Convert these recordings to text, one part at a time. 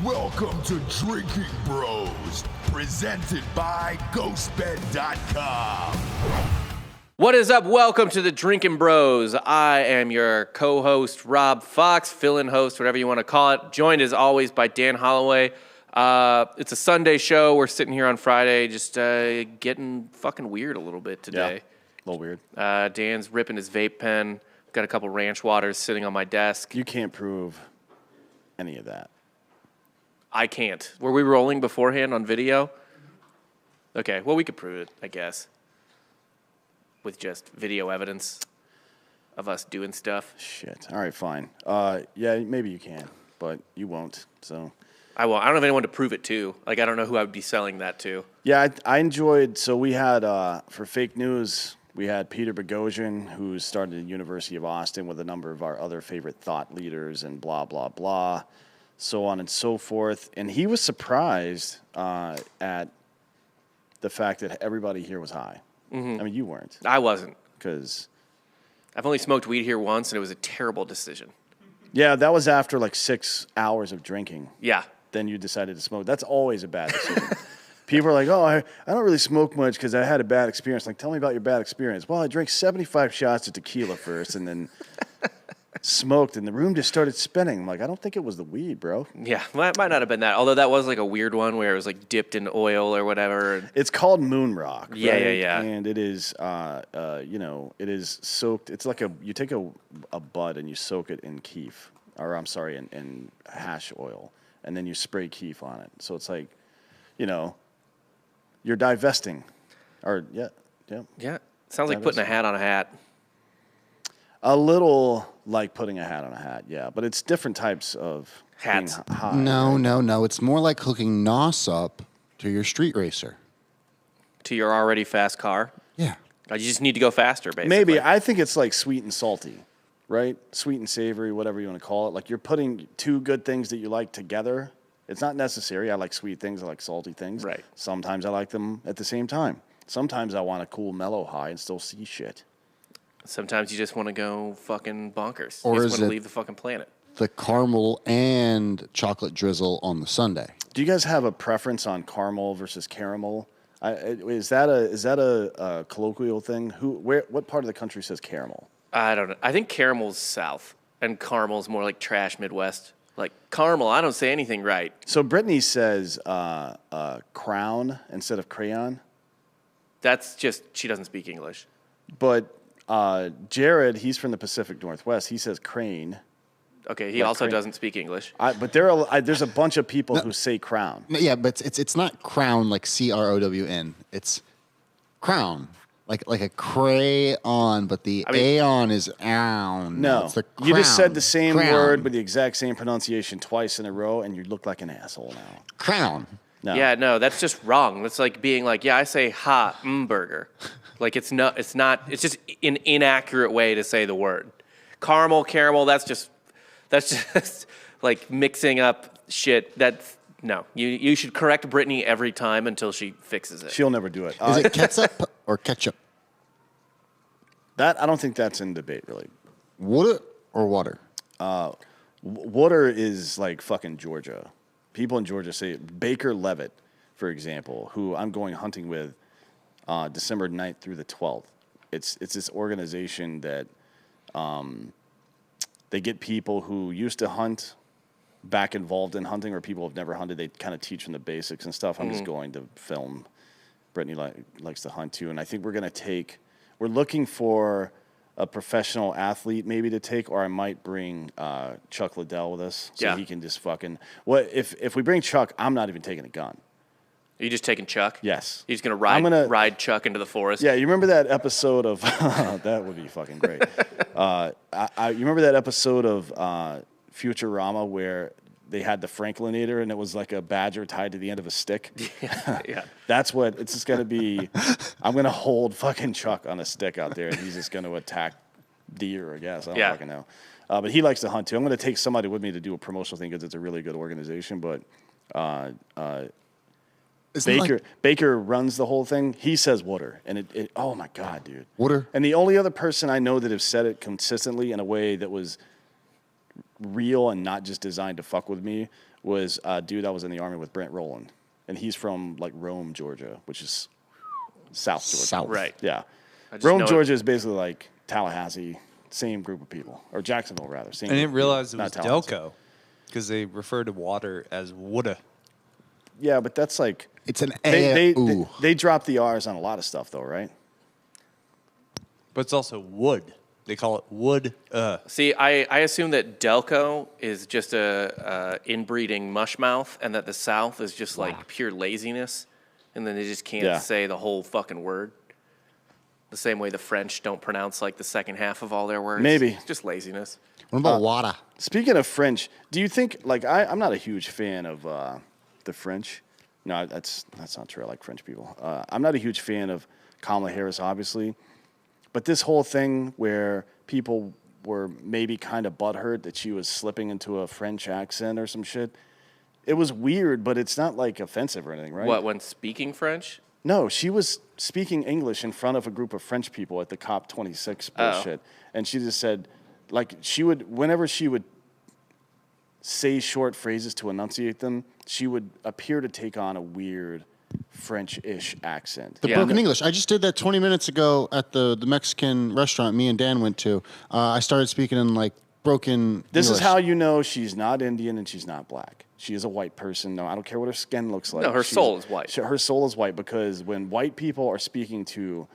Welcome to Drinking Bros, presented by GhostBed.com. What is up? Welcome to the Drinkin' Bros. I am your co-host, Rob Fox, fill-in host, whatever you want to call it. Joined as always by Dan Holloway. It's a Sunday show. We're sitting here on Friday just getting fucking weird a little bit today. Yeah, a little weird. Dan's ripping his vape pen. Got a couple ranch waters sitting on my desk. You can't prove any of that. I can't. Were we rolling beforehand on video? Okay, well, we could prove it, I guess, with just video evidence of us doing stuff. Shit. All right, fine. Yeah, maybe you can, but you won't, so. I won't. I don't have anyone to prove it to. Like, I don't know who I would be selling that to. Yeah, I enjoyed, so we had, for fake news, we had Peter Boghossian, who started at the University of Austin with a number of our other favorite thought leaders and blah, blah, blah, so on and so forth. And he was surprised at the fact that everybody here was high. Mm-hmm. I mean, you weren't. I wasn't. Because I've only smoked weed here once, and it was a terrible decision. Yeah, that was after like 6 hours of drinking. Yeah. Then you decided to smoke. That's always a bad decision. People are like, oh, I don't really smoke much because I had a bad experience. Like, tell me about your bad experience. Well, I drank 75 shots of tequila first and then smoked, and the room just started spinning. I'm like, I don't think it was the weed, bro. Yeah, might not have been that. Although that was like a weird one where it was like dipped in oil or whatever. It's called moon rock. Yeah, right? yeah. And it is, it is soaked. It's like you take a bud and you soak it in keef, or I'm sorry, in hash oil, and then you spray keef on it. So it's like, you're divesting, or yeah. Sounds like putting a hat on a hat. A little like putting a hat on a hat, yeah. But it's different types of hats. High, No. It's more like hooking NOS up to your street racer. To your already fast car? Yeah. You just need to go faster, basically. Maybe. I think it's like sweet and salty, right? Sweet and savory, whatever you want to call it. Like you're putting two good things that you like together. It's not necessary. I like sweet things. I like salty things. Right. Sometimes I like them at the same time. Sometimes I want a cool mellow high and still see shit. Sometimes you just want to go fucking bonkers. Or you is just want to it leave the fucking planet. The caramel and chocolate drizzle on the sundae? Do you guys have a preference on caramel versus caramel? Is that a colloquial thing? What part of the country says caramel? I don't know. I think caramel's south, and caramel's more like trash Midwest. Like caramel, I don't say anything right. So Brittany says crown instead of crayon. That's just she doesn't speak English. But Jared, he's from the Pacific Northwest. He says crane. Okay, he also doesn't speak English. But there's a bunch of people who say crown. Yeah, but it's not crown like CROWN. It's crown. Like a crayon, but the aeon is own. No, it's the crown. You just said the same crown. word with the exact same pronunciation twice in a row, and you look like an asshole now. Crown. No. Yeah, no, that's just wrong. That's like being like, yeah, I say burger. Like it's just an inaccurate way to say the word. Caramel, that's just like mixing up shit. No, you should correct Brittany every time until she fixes it. She'll never do it. Is it ketchup or ketchup? I don't think that's in debate, really. Water or water? Water is like fucking Georgia. People in Georgia say Baker Levitt, for example, who I'm going hunting with December 9th through the 12th. It's this organization that they get people who used to hunt back involved in hunting, or people who have never hunted. They kind of teach them the basics and stuff. I'm just going to film. Brittany likes to hunt too, and I think we're looking for a professional athlete maybe to take, or I might bring Chuck Liddell with us so he can just fucking. If we bring Chuck, I'm not even taking a gun. Are you just taking Chuck? Yes. You're just going to ride Chuck into the forest? Yeah, you remember that episode of... that would be fucking great. You remember that episode of Futurama where they had the Franklinator and it was like a badger tied to the end of a stick? Yeah. That's what... It's just going to be... I'm going to hold fucking Chuck on a stick out there and he's just going to attack deer, I guess. I don't fucking know. But he likes to hunt too. I'm going to take somebody with me to do a promotional thing because it's a really good organization, but... Baker runs the whole thing. He says water, and it oh my god, dude, water. And the only other person I know that have said it consistently in a way that was real and not just designed to fuck with me was a dude that was in the Army with Brent Rowland. And he's from, like, Rome, Georgia, which is South Georgia. South. Right. Yeah. just Rome, know it- Georgia is basically like Tallahassee, same group of people. Or Jacksonville, rather. Same I group didn't of realize it people, was not Tallahassee. Delco because they refer to water as woulda. Yeah, but that's like... It's an They they drop the R's on a lot of stuff, though, right? But it's also wood. They call it wood. See, I assume that Delco is just a inbreeding mushmouth, and that the South is just like pure laziness, and then they just can't say the whole fucking word. The same way the French don't pronounce like the second half of all their words. Maybe. It's just laziness. What about water? Speaking of French, do you think, like, I'm not a huge fan of the French. No, that's not true. I like French people. I'm not a huge fan of Kamala Harris, obviously. But this whole thing where people were maybe kind of butthurt that she was slipping into a French accent or some shit, it was weird, but it's not, like, offensive or anything, right? What, when speaking French? No, she was speaking English in front of a group of French people at the COP26 bullshit. And she just said, like, whenever she would say short phrases to enunciate them, she would appear to take on a weird French-ish accent. The broken English. I just did that 20 minutes ago at the Mexican restaurant me and Dan went to. I started speaking in, like, broken This English. is how you know she's not Indian and she's not black. She is a white person. No, I don't care what her skin looks like. No, her soul is white. Her soul is white because when white people are speaking to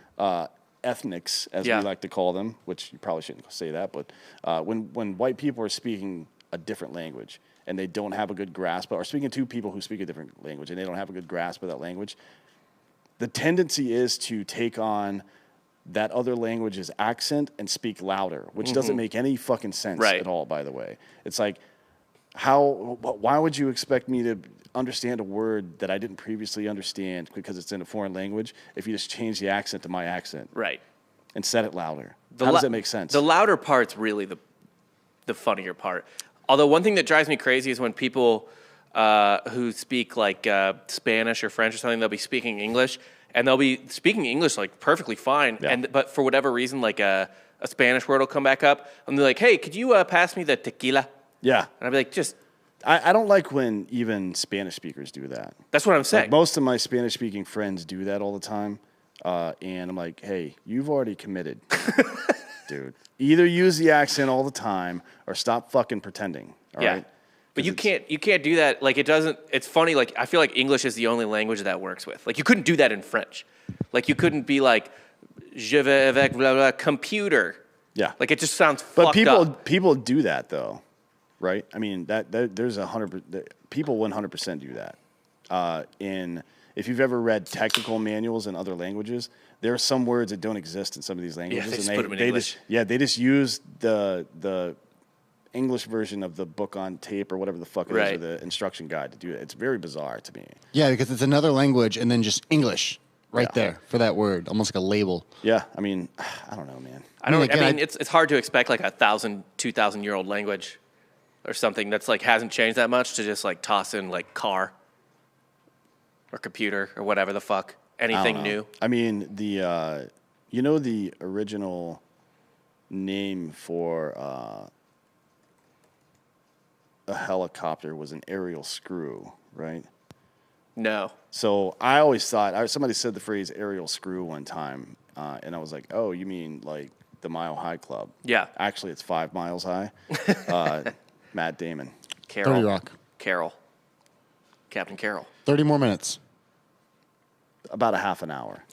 ethnics, as we like to call them, which you probably shouldn't say that, but when white people are speaking a different language and they don't have a good grasp, or speaking to people who speak a different language and they don't have a good grasp of that language, the tendency is to take on that other language's accent and speak louder, which doesn't make any fucking sense at all, by the way. It's like, why would you expect me to understand a word that I didn't previously understand because it's in a foreign language if you just change the accent to my accent? Right. And said it louder. How does that make sense? The louder part's really the funnier part. Although one thing that drives me crazy is when people who speak like Spanish or French or something, they'll be speaking English, and they'll be speaking English like perfectly fine, but for whatever reason, like a Spanish word will come back up, and they're like, "Hey, could you pass me the tequila?" Yeah. And I'd be like, just... I don't like when even Spanish speakers do that. That's what I'm saying. Like most of my Spanish-speaking friends do that all the time, and I'm like, hey, you've already committed, dude. Either use the accent all the time or stop fucking pretending, all right? But you can't do that. Like, it doesn't... It's funny, like, I feel like English is the only language that works with. Like, you couldn't do that in French. Like, you couldn't be like, je vais avec blah, blah, computer. Yeah. Like, it just sounds But fucked up. people do that, though. Right? I mean, there's 100%. People 100% do that. If you've ever read technical manuals in other languages, there are some words that don't exist in some of these languages. they just put them in English. They just use the English version of the book on tape or whatever the fuck it is, or the instruction guide to do it. It's very bizarre to me. Yeah, because it's another language and then just English there for that word, almost like a label. Yeah, I mean, I don't know, man. I mean, it's hard to expect like 1,000, 2,000-year-old language or something that's like hasn't changed that much to just like toss in like car or computer or whatever the fuck, anything new. I mean, the original name for a helicopter was an aerial screw, right? No. So I always thought, somebody said the phrase aerial screw one time, and I was like, oh, you mean like the Mile High Club? Yeah. Actually, it's 5 miles high. Matt Damon. 30 Rock. Captain Carroll. 30 more minutes. About a half an hour.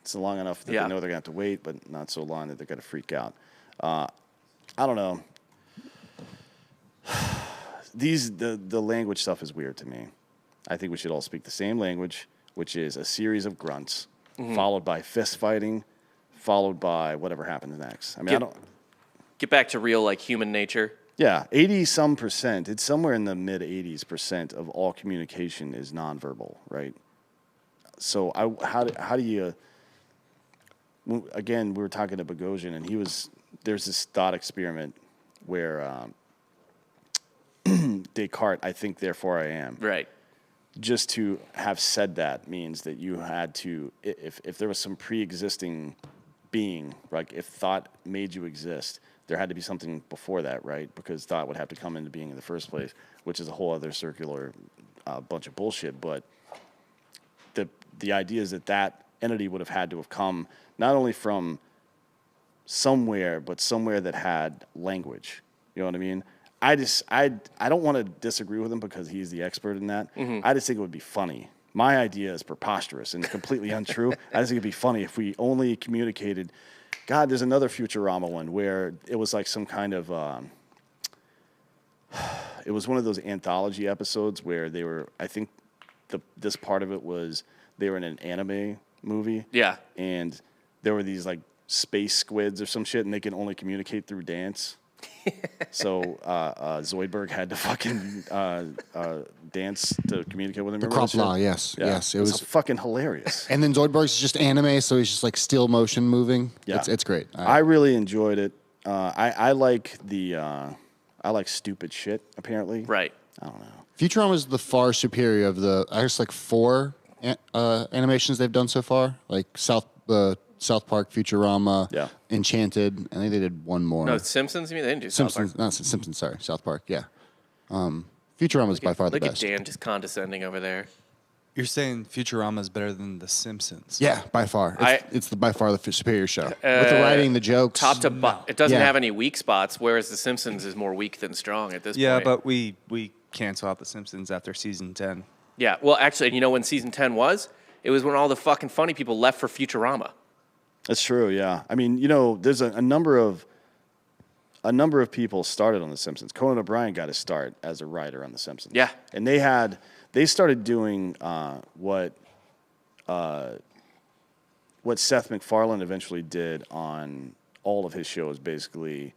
It's long enough that they know they're going to have to wait, but not so long that they're going to freak out. I don't know. The language stuff is weird to me. I think we should all speak the same language, which is a series of grunts, followed by fist fighting, followed by whatever happens next. I mean, Get back to real like human nature. Yeah, 80-some%. It's somewhere in the mid-80s% of all communication is nonverbal, right? So how do you? Again, we were talking to Bogosian, and there's this thought experiment where Descartes, I think, therefore I am. Right. Just to have said that means that you had to, if there was some pre-existing being, like if thought made you exist, there had to be something before that, right? Because thought would have to come into being in the first place, which is a whole other circular bunch of bullshit. But the idea is that entity would have had to have come not only from somewhere, but somewhere that had language. You know what I mean? I don't want to disagree with him because he's the expert in that. I just think it would be funny. My idea is preposterous and completely untrue. I just think it'd be funny if we only communicated. God, there's another Futurama one where it was like some kind of. It was one of those anthology episodes where they were. I think this part of it was they were in an anime movie. Yeah. And there were these like space squids or some shit, and they can only communicate through dance. So Zoidberg had to fucking dance to communicate with him. The Remember that Krop-Law, shit? yes. Yeah. Yes. It was fucking hilarious. And then Zoidberg's just anime, so he's just like still motion moving. Yeah. It's great. I really enjoyed it. I like I like stupid shit, apparently. Right. I don't know. Futurama is the far superior of the, I guess, like 4 animations they've done so far. Like South Park, Futurama, Yeah. Enchanted. I think they did one more. No, Simpsons. You mean they didn't do South Simpsons. Park? Not Simpsons. Sorry, South Park. Yeah. Futurama is by far the Look at best. Dan just condescending over there. You're saying Futurama is better than The Simpsons? Yeah, by far. It's by far the superior show. With the writing, the jokes. Top to bottom. It doesn't Yeah. have any weak spots, whereas The Simpsons is more weak than strong at this Yeah, point. but we cancel out The Simpsons after season 10. Yeah, well, actually, you know when season 10 was? It was when all the fucking funny people left for Futurama. That's true. Yeah. I mean, there's a number of people started on The Simpsons. Conan O'Brien got his start as a writer on The Simpsons. Yeah. And they started doing what Seth MacFarlane eventually did on all of his shows, basically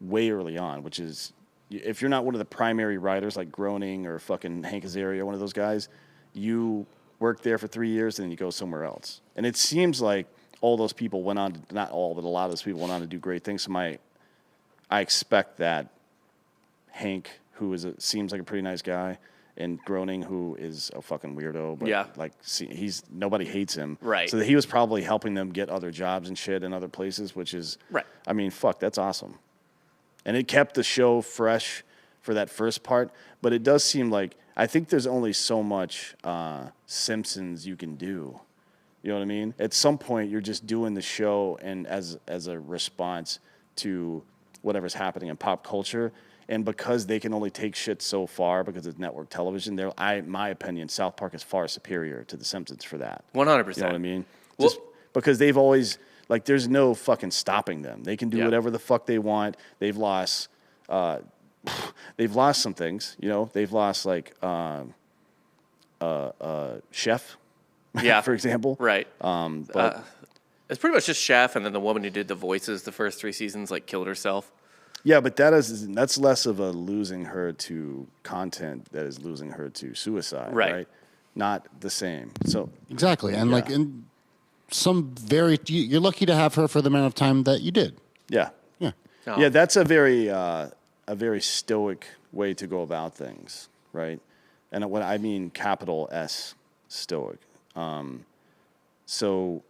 way early on, which is if you're not one of the primary writers like Groening or fucking Hank Azaria, one of those guys, you work there for 3 years and then you go somewhere else. And it seems like all those people went on to, not all, but a lot of those people went on to do great things. So I expect that Hank, who seems like a pretty nice guy, and Groening, who is a fucking weirdo, but Yeah. nobody hates him. Right. So that he was probably helping them get other jobs and shit in other places, which is, Right. I mean, fuck, that's awesome. And it kept the show fresh for that first part, but it does seem like, I think there's only so much Simpsons you can do. You know what I mean? At some point, you're just doing the show and as a response to whatever's happening in pop culture. And because they can only take shit so far because it's network television, my opinion, South Park is far superior to The Simpsons for that. 100%. You know what I mean? Well- Just because they've always, like, there's no fucking stopping them. They can do whatever the fuck they want. They've lost some things. They've lost like Chef, Yeah. for example. Right. But It's pretty much just Chef, and then the woman who did the voices the first 3 seasons, killed herself. yeah, but that's less of a losing her to content that is losing her to suicide. Right. Not the same. So Exactly. And Yeah. in some you're lucky to have her for the amount of time that you did. yeah. Yeah. Oh. Yeah, that's a very stoic way to go about things, right? And when I mean capital S, stoic. So,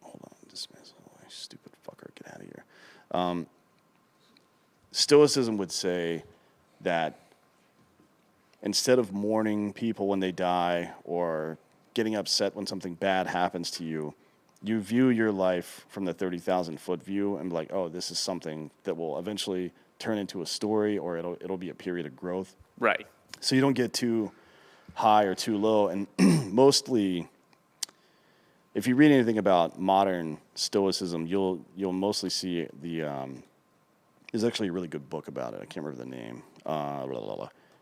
hold on, dismiss. Stupid fucker, get out of here. Stoicism would say that instead of mourning people when they die or getting upset when something bad happens to you, you view your life from the 30,000-foot view and be like, oh, this is something that will eventually turn into a story, or it'll be a period of growth. Right. So you don't get too high or too low. And mostly, if you read anything about modern Stoicism, you'll mostly see there's actually a really good book about it. I can't remember the name.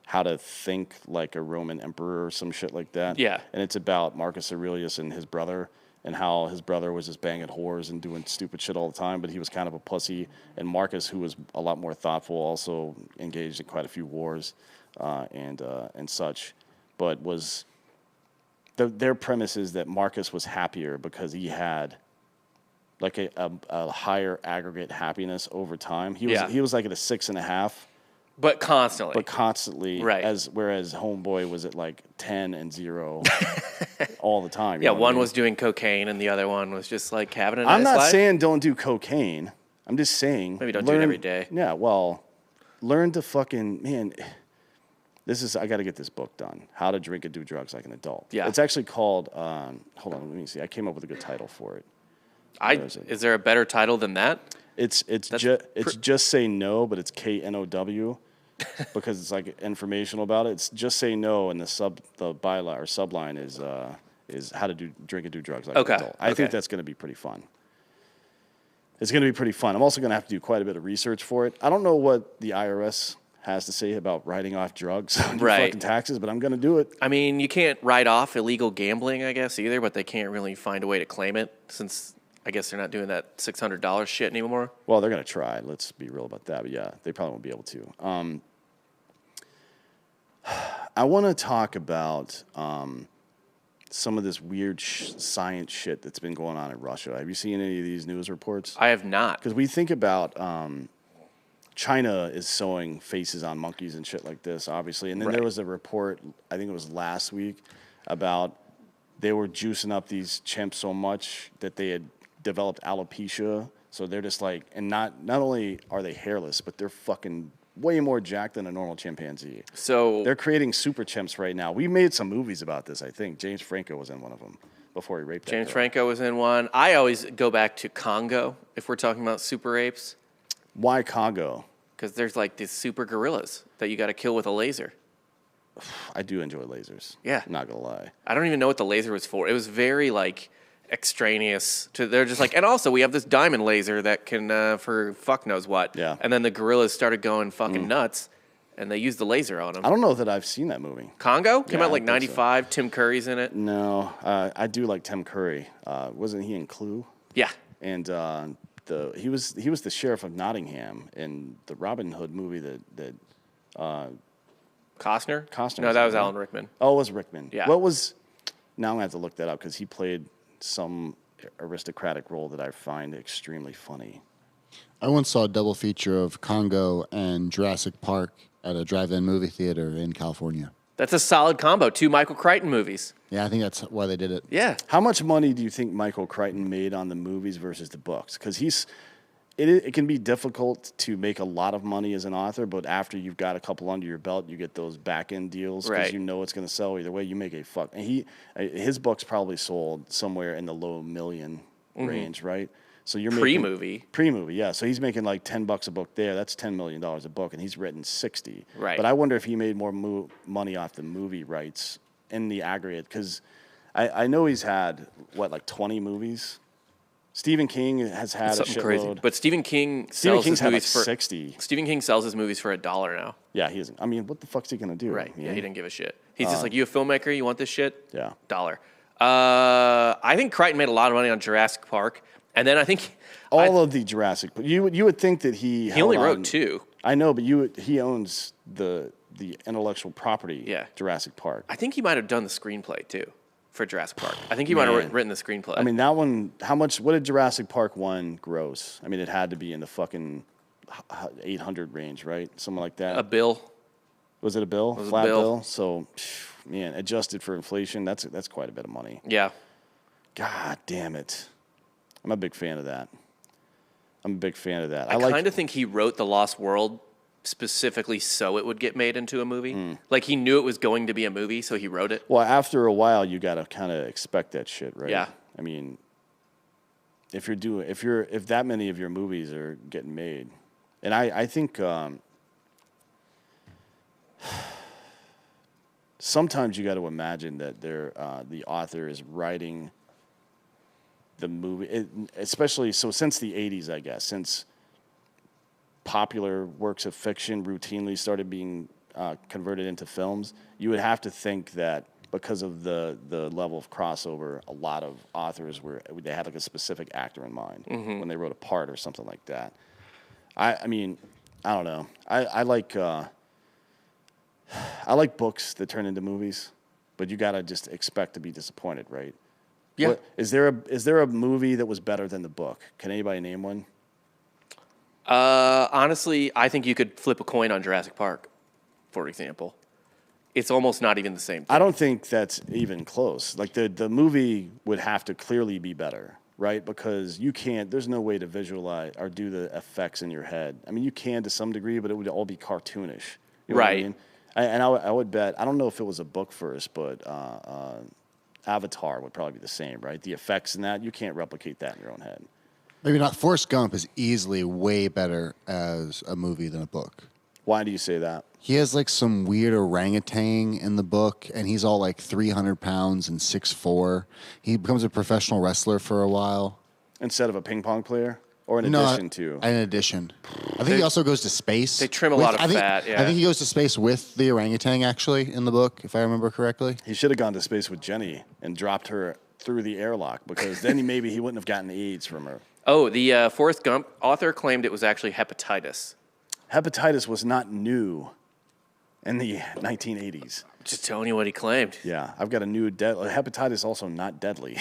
How to Think Like a Roman Emperor or some shit like that. Yeah. And it's about Marcus Aurelius and his brother, and how his brother was just banging whores and doing stupid shit all the time, but he was kind of a pussy. And Marcus, who was a lot more thoughtful, also engaged in quite a few wars and such. But their premise is that Marcus was happier because he had like a higher aggregate happiness over time. He was like at a 6.5. But constantly. Right. Right. Whereas Homeboy was at like 10 and 0 all the time. Yeah, one was doing cocaine, and the other one was just having a nice I'm not life. saying don't do cocaine. I'm just saying. Maybe don't do it every day. Yeah, well, learn to fucking, man, I got to get this book done. How to Drink and Do Drugs Like an Adult. Yeah. It's actually called, hold on, let me see. I came up with a good title for it. Is there a better title than that? It's Just Say No, but it's KNOW because it's like informational about it. It's Just Say No, and the byline or subline is How to Drink and Do Drugs Like an Adult. I think that's going to be pretty fun. It's going to be pretty fun. I'm also going to have to do quite a bit of research for it. I don't know what the IRS has to say about writing off drugs on your fucking taxes, but I'm going to do it. I mean, you can't write off illegal gambling, I guess, either, but they can't really find a way to claim it since I guess they're not doing that $600 shit anymore. Well, they're going to try. Let's be real about that. But yeah, they probably won't be able to. I want to talk about some of this weird science shit that's been going on in Russia. Have you seen any of these news reports? I have not. Because we think about China is sewing faces on monkeys and shit like this, obviously. And then there was a report, I think it was last week, about they were juicing up these chimps so much that they had developed alopecia. So they're just like, and not only are they hairless, but they're fucking way more jacked than a normal chimpanzee. So they're creating super chimps right now. We made some movies about this, I think. James Franco was in one of them before he raped that girl. James Franco was in one. I always go back to Congo if we're talking about super apes. Why Congo? Because there's like these super gorillas that you got to kill with a laser. I do enjoy lasers. Yeah. I'm not going to lie. I don't even know what the laser was for. It was very like extraneous to, they're just like, and also we have this diamond laser that can for fuck knows what. Yeah. And then the gorillas started going fucking nuts and they used the laser on them. I don't know that I've seen that movie. Congo? Came out like 95. So. Tim Curry's in it. No, I do like Tim Curry. Wasn't he in Clue? Yeah. And he was the sheriff of Nottingham in the Robin Hood movie that Costner? Costner. No, that was Alan Rickman. Oh, it was Rickman. Yeah. What was? Now I'm gonna have to look that up because he played some aristocratic role that I find extremely funny. I once saw a double feature of Congo and Jurassic Park at a drive-in movie theater in California. That's a solid combo. 2 Michael Crichton movies. Yeah, I think that's why they did it. Yeah. How much money do you think Michael Crichton made on the movies versus the books? Because it can be difficult to make a lot of money as an author, but after you've got a couple under your belt, you get those back-end deals because you know it's going to sell either way. You make a fuck. And his books probably sold somewhere in the low million range, right? So you're pre-movie, yeah. So he's making like $10 a book there. That's $10 million a book, and he's written 60. Right. But I wonder if he made more money off the movie rights in the aggregate, because I know he's had like 20 movies. Stephen King has had something a shitload. crazy, but Stephen King sells his movies for 60. Stephen King sells his movies for $1 now. Yeah, he isn't. I mean, what the fuck's he gonna do? Right. Yeah, he didn't give a shit. He's just like, you a filmmaker? You want this shit? Yeah. $1. I think Crichton made a lot of money on Jurassic Park, and then I think all of the Jurassic. You would think that he only wrote 2. I know, but he owns the intellectual property. Yeah. Jurassic Park. I think he might have done the screenplay too for Jurassic Park. I think he might have written the screenplay. I mean, that one. How much? What did Jurassic Park 1 gross? I mean, it had to be in the fucking 800 range, right? Something like that. A bill. Was it a bill? It was Flat a bill. bill. So, man, adjusted for inflation, that's quite a bit of money. Yeah. God damn it. I'm a big fan of that. I kind of think he wrote The Lost World specifically so it would get made into a movie. Like he knew it was going to be a movie, so he wrote it. Well, after a while, you got to kind of expect that shit, right? Yeah. I mean, if that many of your movies are getting made, and I think sometimes you got to imagine that the author is writing the movie, especially so since the 80s, I guess, since popular works of fiction routinely started being converted into films, you would have to think that because of the level of crossover, a lot of authors they had like a specific actor in mind when they wrote a part or something like that. I mean, I don't know. I like books that turn into movies, but you gotta just expect to be disappointed, right? Yeah. Is there a movie that was better than the book? Can anybody name one? Honestly, I think you could flip a coin on Jurassic Park, for example. It's almost not even the same thing. I don't think that's even close. Like the movie would have to clearly be better. right? Because you can't. There's no way to visualize or do the effects in your head. I mean, you can to some degree, but it would all be cartoonish. You know what I Right. mean? I would bet. I don't know if it was a book first, but Avatar would probably be the same, right? The effects in that, you can't replicate that in your own head. Maybe not. Forrest Gump is easily way better as a movie than a book. Why do you say that? He has like some weird orangutan in the book, and he's all like 300 pounds and 6'4". He becomes a professional wrestler for a while. Instead of a ping pong player? Or in No, addition to? In addition. I think he also goes to space. They trim a lot of fat, yeah. I think he goes to space with the orangutan, actually, in the book, if I remember correctly. He should have gone to space with Jenny and dropped her through the airlock, because then maybe he wouldn't have gotten AIDS from her. Oh, the Forrest Gump author claimed it was actually hepatitis. Hepatitis was not new in the 1980s. Just telling you what he claimed. Yeah, I've got a new hepatitis also not deadly.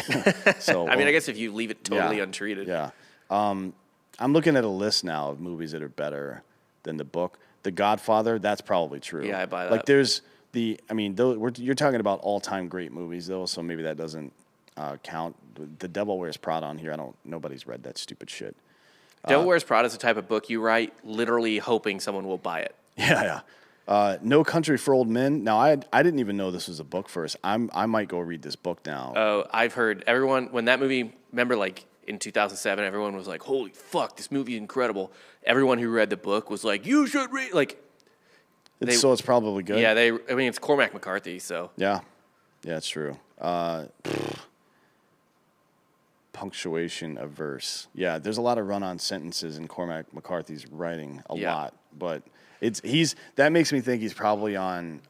So I mean, I guess if you leave it totally yeah, untreated. Yeah. I'm looking at a list now of movies that are better than the book. The Godfather, that's probably true. Yeah, I buy that. Like there's you're talking about all-time great movies though, so maybe that doesn't count. The Devil Wears Prada on here, nobody's read that stupid shit. Devil Wears Prada is the type of book you write literally hoping someone will buy it. Yeah. No Country for Old Men. Now, I didn't even know this was a book first. I might go read this book now. Oh, I've heard everyone, when that movie, remember like in 2007, everyone was like, holy fuck, this movie is incredible. Everyone who read the book was like, you should read, like. So it's probably good? Yeah, I mean, it's Cormac McCarthy, so. Yeah, it's true. Punctuation averse. Yeah, there's a lot of run-on sentences in Cormac McCarthy's writing, a lot, but that makes me think he's probably on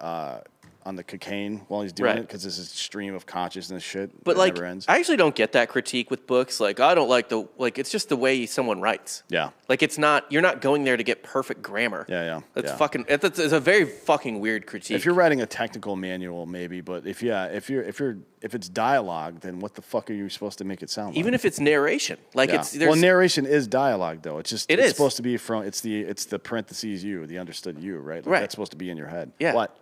the cocaine while he's doing it, because this is stream of consciousness shit. But that like, never ends. I actually don't get that critique with books. Like, I don't like it's just the way someone writes. Yeah. Like, you're not going there to get perfect grammar. Yeah. That's it's a very fucking weird critique. If you're writing a technical manual, maybe, but if it's dialogue, then what the fuck are you supposed to make it sound like? Even if it's narration, like narration is dialogue though. It's just it's supposed to be from it's the parentheses the understood you, right? Like, right. That's supposed to be in your head. Yeah. What?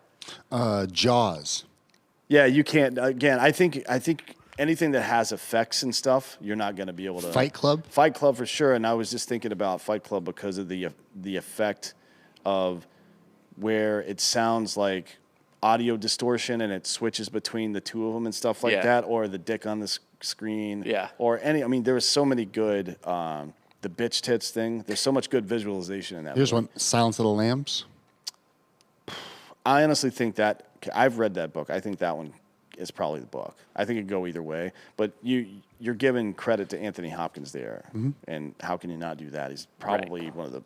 Jaws. Yeah, you can't. Again, I think anything that has effects and stuff, you're not going to be able to. Fight Club? Fight Club for sure. And I was just thinking about Fight Club because of the effect of where it sounds like audio distortion and it switches between the two of them and stuff like that, or the dick on the screen. Yeah. Or there was so many good, the bitch tits thing. There's so much good visualization in that. Here's movie. one, Silence of the Lambs. I honestly think that I've read that book. I think that one is probably the book. I think it could go either way. But you're giving credit to Anthony Hopkins there, and how can you not do that? He's probably one of the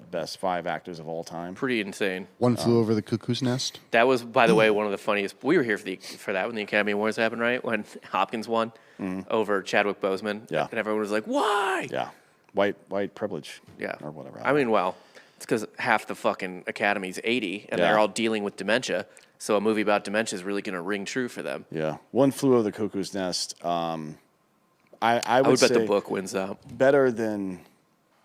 best 5 actors of all time. pretty insane. One Flew Over the Cuckoo's Nest. That was, by the way, one of the funniest. We were here for that when the Academy Awards happened, right? When Hopkins won over Chadwick Boseman. Yeah. And everyone was like, why? Yeah, white privilege. Yeah. Or whatever. I mean, well, it's because half the fucking Academy's 80, and Yeah. they're all dealing with dementia. So a movie about dementia is really going to ring true for them. Yeah, One Flew Over the Cuckoo's Nest. I I would would bet say the book wins out. better than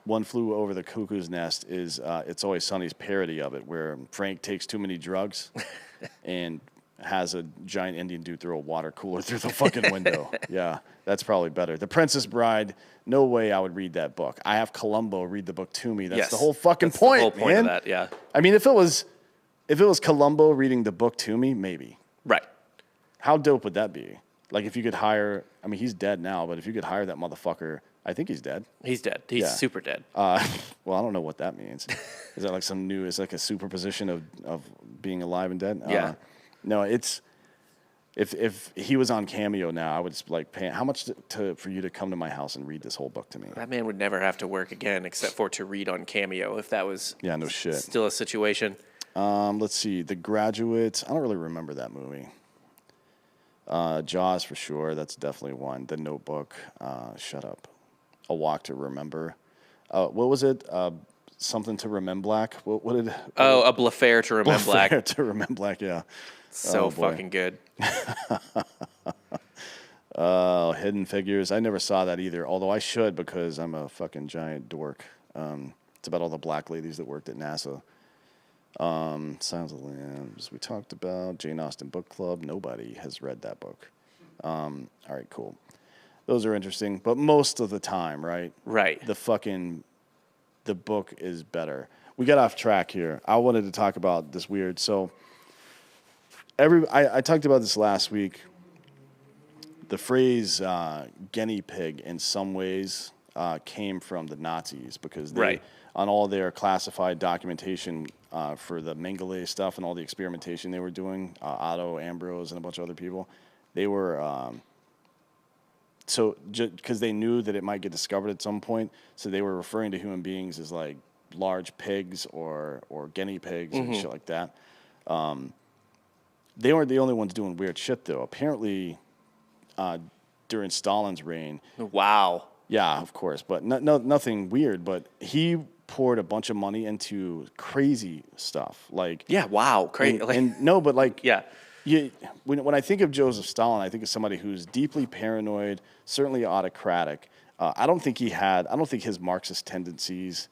One Flew Over the Cuckoo's Nest is It's Always Sunny's parody of it, where Frank takes too many drugs and has a giant Indian dude throw a water cooler through the fucking window. Yeah, that's probably better. The Princess Bride, no way I would read that book. I have Columbo read the book to me. That's Yes. the whole fucking That's point, the whole point man. of that, yeah. I mean, if it was Columbo reading the book to me, maybe. Right. How dope would that be? Like, if you could hire, I mean, he's dead now, but if you could hire that motherfucker, I think he's dead. He's dead. He's Yeah. super dead. Well, I don't know what that means. Is that like it's like a superposition of being alive and dead? Yeah. No, it's, if he was on Cameo now, I would just like pay, how much for you to come to my house and read this whole book to me? That man would never have to work again except for to read on Cameo if that was Yeah, no shit. still a situation. Let's see. The Graduate. I don't really remember that movie. Jaws for sure. That's definitely one. The Notebook. Shut up. A Walk to Remember. What was it? Something to Remember Black. What did? Oh, A Blaffair to Remember Black. Black. To Remember Black. Yeah. So Oh, boy. fucking good. Hidden Figures. I never saw that either. Although I should, because I'm a fucking giant dork. It's about all the black ladies that worked at NASA. Sounds of the Lambs. We talked about Jane Austen Book Club. Nobody has read that book. All right, cool. those are interesting. But most of the time, right? Right. The book is better. We got off track here. I wanted to talk about this weird. So I talked about this last week. The phrase guinea pig in some ways came from the Nazis because they, on all their classified documentation for the Mengele stuff and all the experimentation they were doing, Otto, Ambrose, and a bunch of other people, they were because they knew that it might get discovered at some point, so they were referring to human beings as like large pigs or guinea pigs and shit like that. They weren't the only ones doing weird shit, though. Apparently, during Stalin's reign. Wow. Yeah, of course, but nothing weird. But he poured a bunch of money into crazy stuff, like wow, crazy. When I think of Joseph Stalin, I think of somebody who's deeply paranoid, certainly autocratic. I don't think his Marxist tendencies.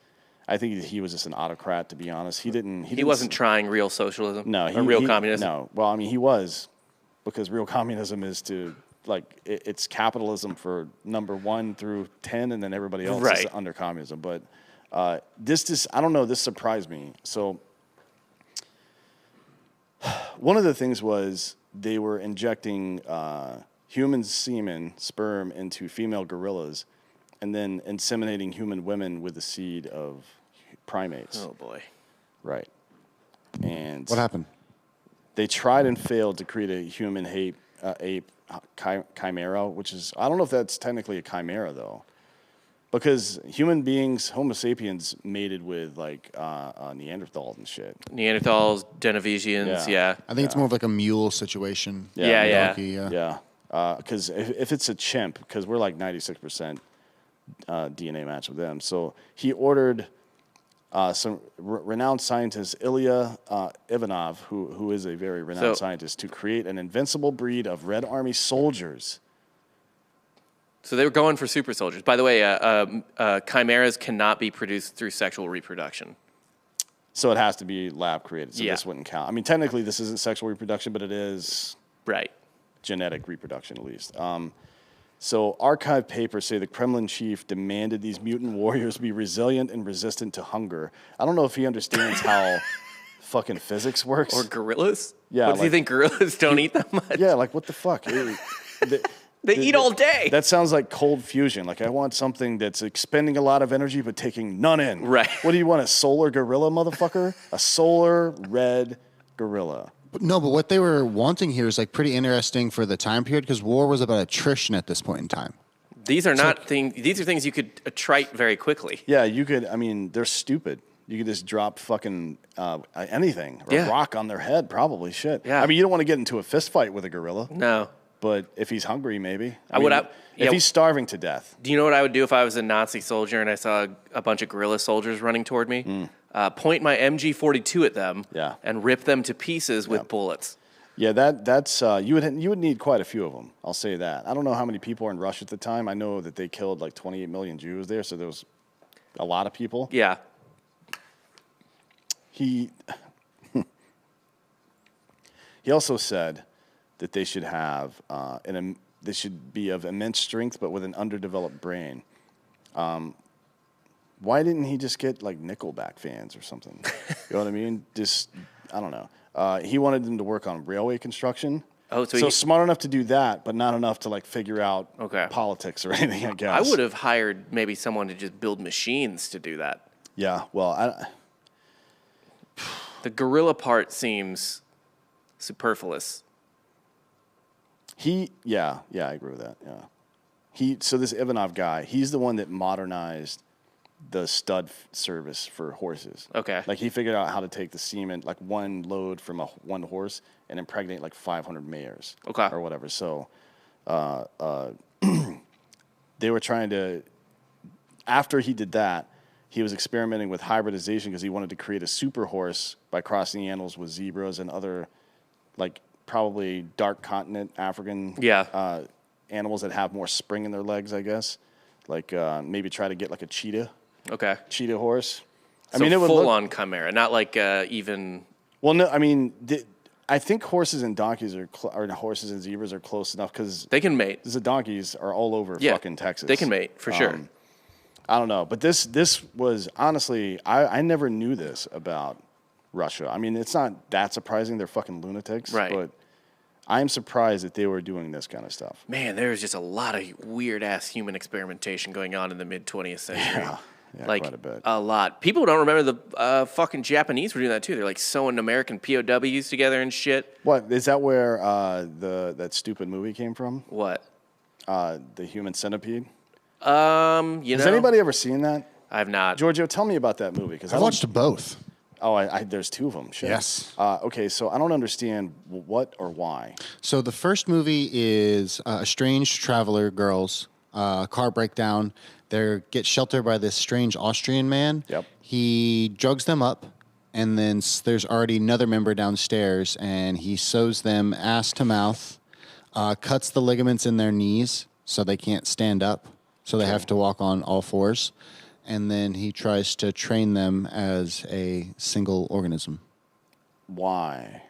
I think he was just an autocrat, to be honest. He wasn't trying real socialism. No, or real communism. No, well, I mean, he was, because real communism is it's capitalism for number 1 through 10, and then everybody else is under communism. But this I don't know. This surprised me. So one of the things was they were injecting human semen, sperm, into female gorillas, and then inseminating human women with the seed of primates. Oh, boy. Right. And What happened? they tried and failed to create a human ape chimera, which is, I don't know if that's technically a chimera, though. Because human beings, Homo sapiens, mated with Neanderthals and shit. Neanderthals, Denisovans, yeah. I think it's more of like a mule situation. Yeah. Donkey, Yeah. Because if it's a chimp, because we're like 96% DNA match with them. So he ordered some renowned scientist, Ilya Ivanov, who is a very renowned scientist, to create an invincible breed of Red Army soldiers. So they were going for super soldiers. By the way, chimeras cannot be produced through sexual reproduction. So it has to be lab created. So Yeah. this wouldn't count. I mean, technically this isn't sexual reproduction, but it is genetic reproduction at least. So archive papers say the Kremlin chief demanded these mutant warriors be resilient and resistant to hunger. I don't know if he understands how fucking physics works. Or gorillas? Yeah. What, do you think gorillas don't eat that much? Yeah, like what the fuck? They eat all day. That sounds like cold fusion. Like I want something that's expending a lot of energy but taking none in. Right. What do you want, a solar gorilla, motherfucker? A solar red gorilla. No, but what they were wanting here is like pretty interesting for the time period because war was about attrition at this point in time. These are These are things you could attrite very quickly. Yeah, you could. I mean, they're stupid. You could just drop fucking anything or a rock on their head, probably. Shit. Yeah. I mean, you don't want to get into a fist fight with a gorilla. No. But if he's hungry, maybe. If he's starving to death. Do you know what I would do if I was a Nazi soldier and I saw a bunch of guerrilla soldiers running toward me? Point my MG42 at them and rip them to pieces with bullets. Yeah, that's you would need quite a few of them. I'll say that. I don't know how many people were in Russia at the time. I know that they killed like 28 million Jews there, so there was a lot of people. Yeah. He also said that they should have they should be of immense strength, but with an underdeveloped brain. Why didn't he just get like Nickelback fans or something? You know what I mean? Just I don't know. He wanted them to work on railway construction. Oh, so smart enough to do that, but not enough to like figure out Okay. politics or anything. I guess I would have hired maybe someone to just build machines to do that. Yeah. Well, The gorilla part seems superfluous. I agree with that. Yeah. So this Ivanov guy, he's the one that modernized the stud service for horses. Okay. Like he figured out how to take the semen, like one load from one horse, and impregnate like 500 mares. Okay. Or whatever. So, they were trying to. After he did that, he was experimenting with hybridization because he wanted to create a super horse by crossing animals with zebras and other, like probably dark continent African animals that have more spring in their legs, I guess. Like maybe try to get like a cheetah. Okay. Cheetah horse. So I mean, it would full on chimera, not like even. Well, no, I mean, I think horses and donkeys or horses and zebras are close enough because They can mate. the donkeys are all over fucking Texas. They can mate for sure. I don't know, but this was honestly, I never knew this about Russia. I mean, it's not that surprising. They're fucking lunatics, Right. But I'm surprised that they were doing this kind of stuff. Man, there's just a lot of weird ass human experimentation going on in the mid 20th century. Yeah, like quite a bit. lot. People don't remember the fucking Japanese were doing that too. They're like sewing American POWs together and shit. What is that? Where that stupid movie came from? What? The Human Centipede. Has Anybody ever seen that? I've not. Giorgio, tell me about that movie because I watched both. Oh, there's two of them. Shit. Yes. Okay, so I don't understand what or why. So the first movie is estranged traveler girls, car breakdown. They get sheltered by this strange Austrian man. Yep. He drugs them up, and then there's already another member downstairs, and he sews them ass to mouth, cuts the ligaments in their knees so they can't stand up, so they have to walk on all fours. And then he tries to train them as a single organism. Why?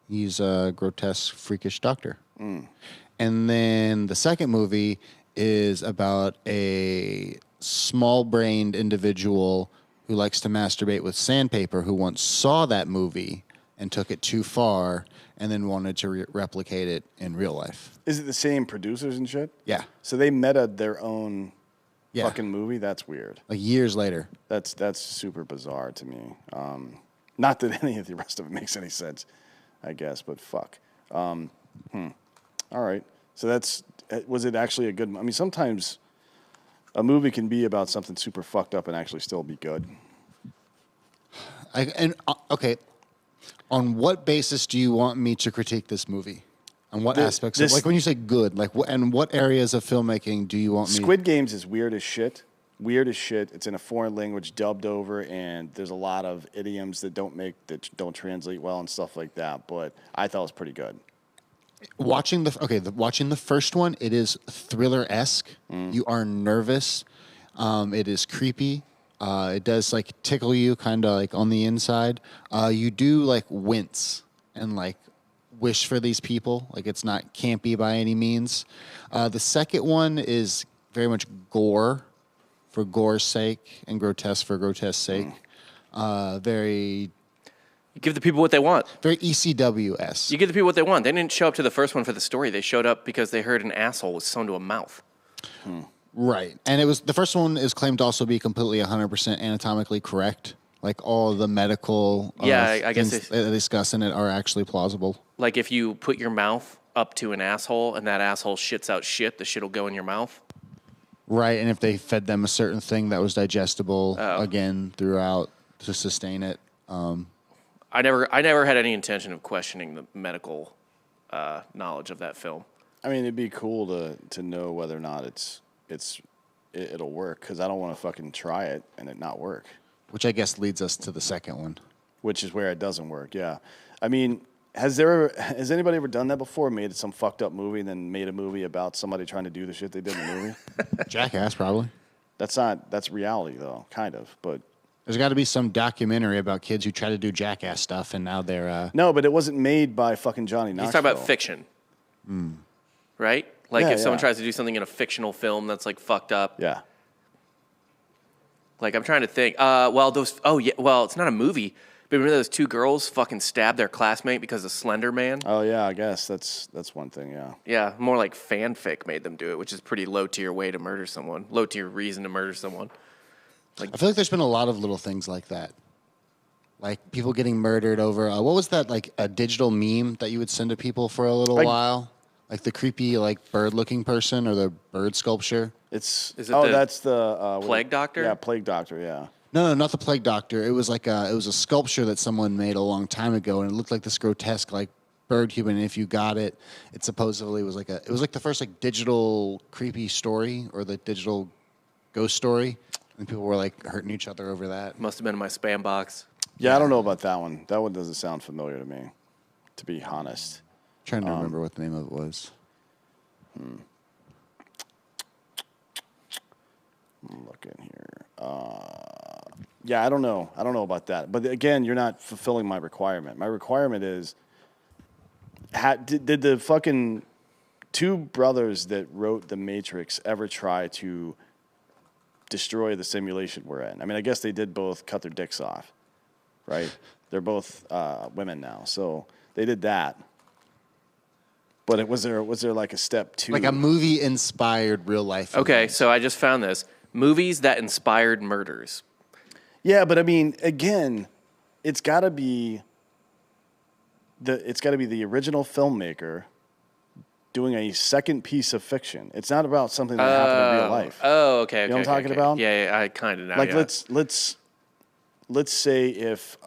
He's a grotesque, freakish doctor. And then the second movie is about a small-brained individual who likes to masturbate with sandpaper who once saw that movie and took it too far and then wanted to replicate it in real life. Is it the same producers and shit? Yeah. So they meta their own Yeah. fucking movie? That's weird. Like years later. That's super bizarre to me. Not that any of the rest of it makes any sense, I guess, but fuck. All right. So was it actually a good? I mean, sometimes a movie can be about something super fucked up and actually still be good. Okay. On what basis do you want me to critique this movie? On what aspects? Like when you say good, like and what areas of filmmaking do you want me? Squid Games is weird as shit. Weird as shit. It's in a foreign language, dubbed over, and there's a lot of idioms that don't translate well and stuff like that. But I thought it was pretty good. Watching the first one, it is thriller-esque. You are nervous. It is creepy. It does like tickle you, kind of like on the inside. You do like wince and like wish for these people. Like it's not campy by any means. The second one is very much gore for gore's sake and grotesque for grotesque's sake. Very You give the people what they want. very ECW-esque. You give the people what they want. They didn't show up to the first one for the story. They showed up because they heard an asshole was sewn to a mouth. Right. And the first one is claimed to also be completely 100% anatomically correct. Like all the medical I guess things they discuss in it are actually plausible. Like if you put your mouth up to an asshole and that asshole shits out shit, the shit will go in your mouth. Right. And if they fed them a certain thing that was digestible again throughout to sustain it. I never had any intention of questioning the medical knowledge of that film. I mean, it'd be cool to know whether or not it'll work, because I don't want to fucking try it and it not work. Which I guess leads us to the second one. Which is where it doesn't work, yeah. I mean, has anybody ever done that before? Made some fucked up movie and then made a movie about somebody trying to do the shit they did in the movie? Jackass, probably. That's reality, though, kind of, but... There's got to be some documentary about kids who try to do Jackass stuff and now they're... No, but it wasn't made by fucking Johnny Knoxville. He's talking about fiction. Right? Like Yeah, if someone yeah. tries to do something in a fictional film that's like fucked up. Yeah. Like I'm trying to think. It's not a movie. But remember those two girls fucking stabbed their classmate because of Slender Man? Oh, yeah, I guess that's one thing, yeah. Yeah, more like fanfic made them do it, which is pretty low tier way to murder someone. Low tier reason to murder someone. I feel like there's been a lot of little things like that. Like people getting murdered over, what was that, like a digital meme that you would send to people for a little while? Like the creepy, like bird-looking person or the bird sculpture? Is it that's the... Plague Doctor? Yeah, Plague Doctor, yeah. No, not the Plague Doctor. It was like it was a sculpture that someone made a long time ago, and it looked like this grotesque, like bird human. And if you got it, it supposedly was like the first like digital creepy story or the digital ghost story, and people were like hurting each other over that. Must have been in my spam box. Yeah, I don't know about that one. That one doesn't sound familiar to me, to be honest. Trying to remember what the name of it was. I'm looking here. Yeah, I don't know. I don't know about that. But again, you're not fulfilling my requirement. My requirement is Did the fucking two brothers that wrote The Matrix ever try to destroy the simulation we're in? I mean, I guess they did both cut their dicks off, right? They're both women now, so they did that. But was there like a step two? Like a movie inspired real life. Okay, so I just found this. Movies that inspired murders. Yeah, but I mean, again, it's got to be the original filmmaker doing a second piece of fiction. It's not about something that happened in real life. Oh, okay. You know what I'm talking about? Yeah, I kind of know. Like, yeah. let's say if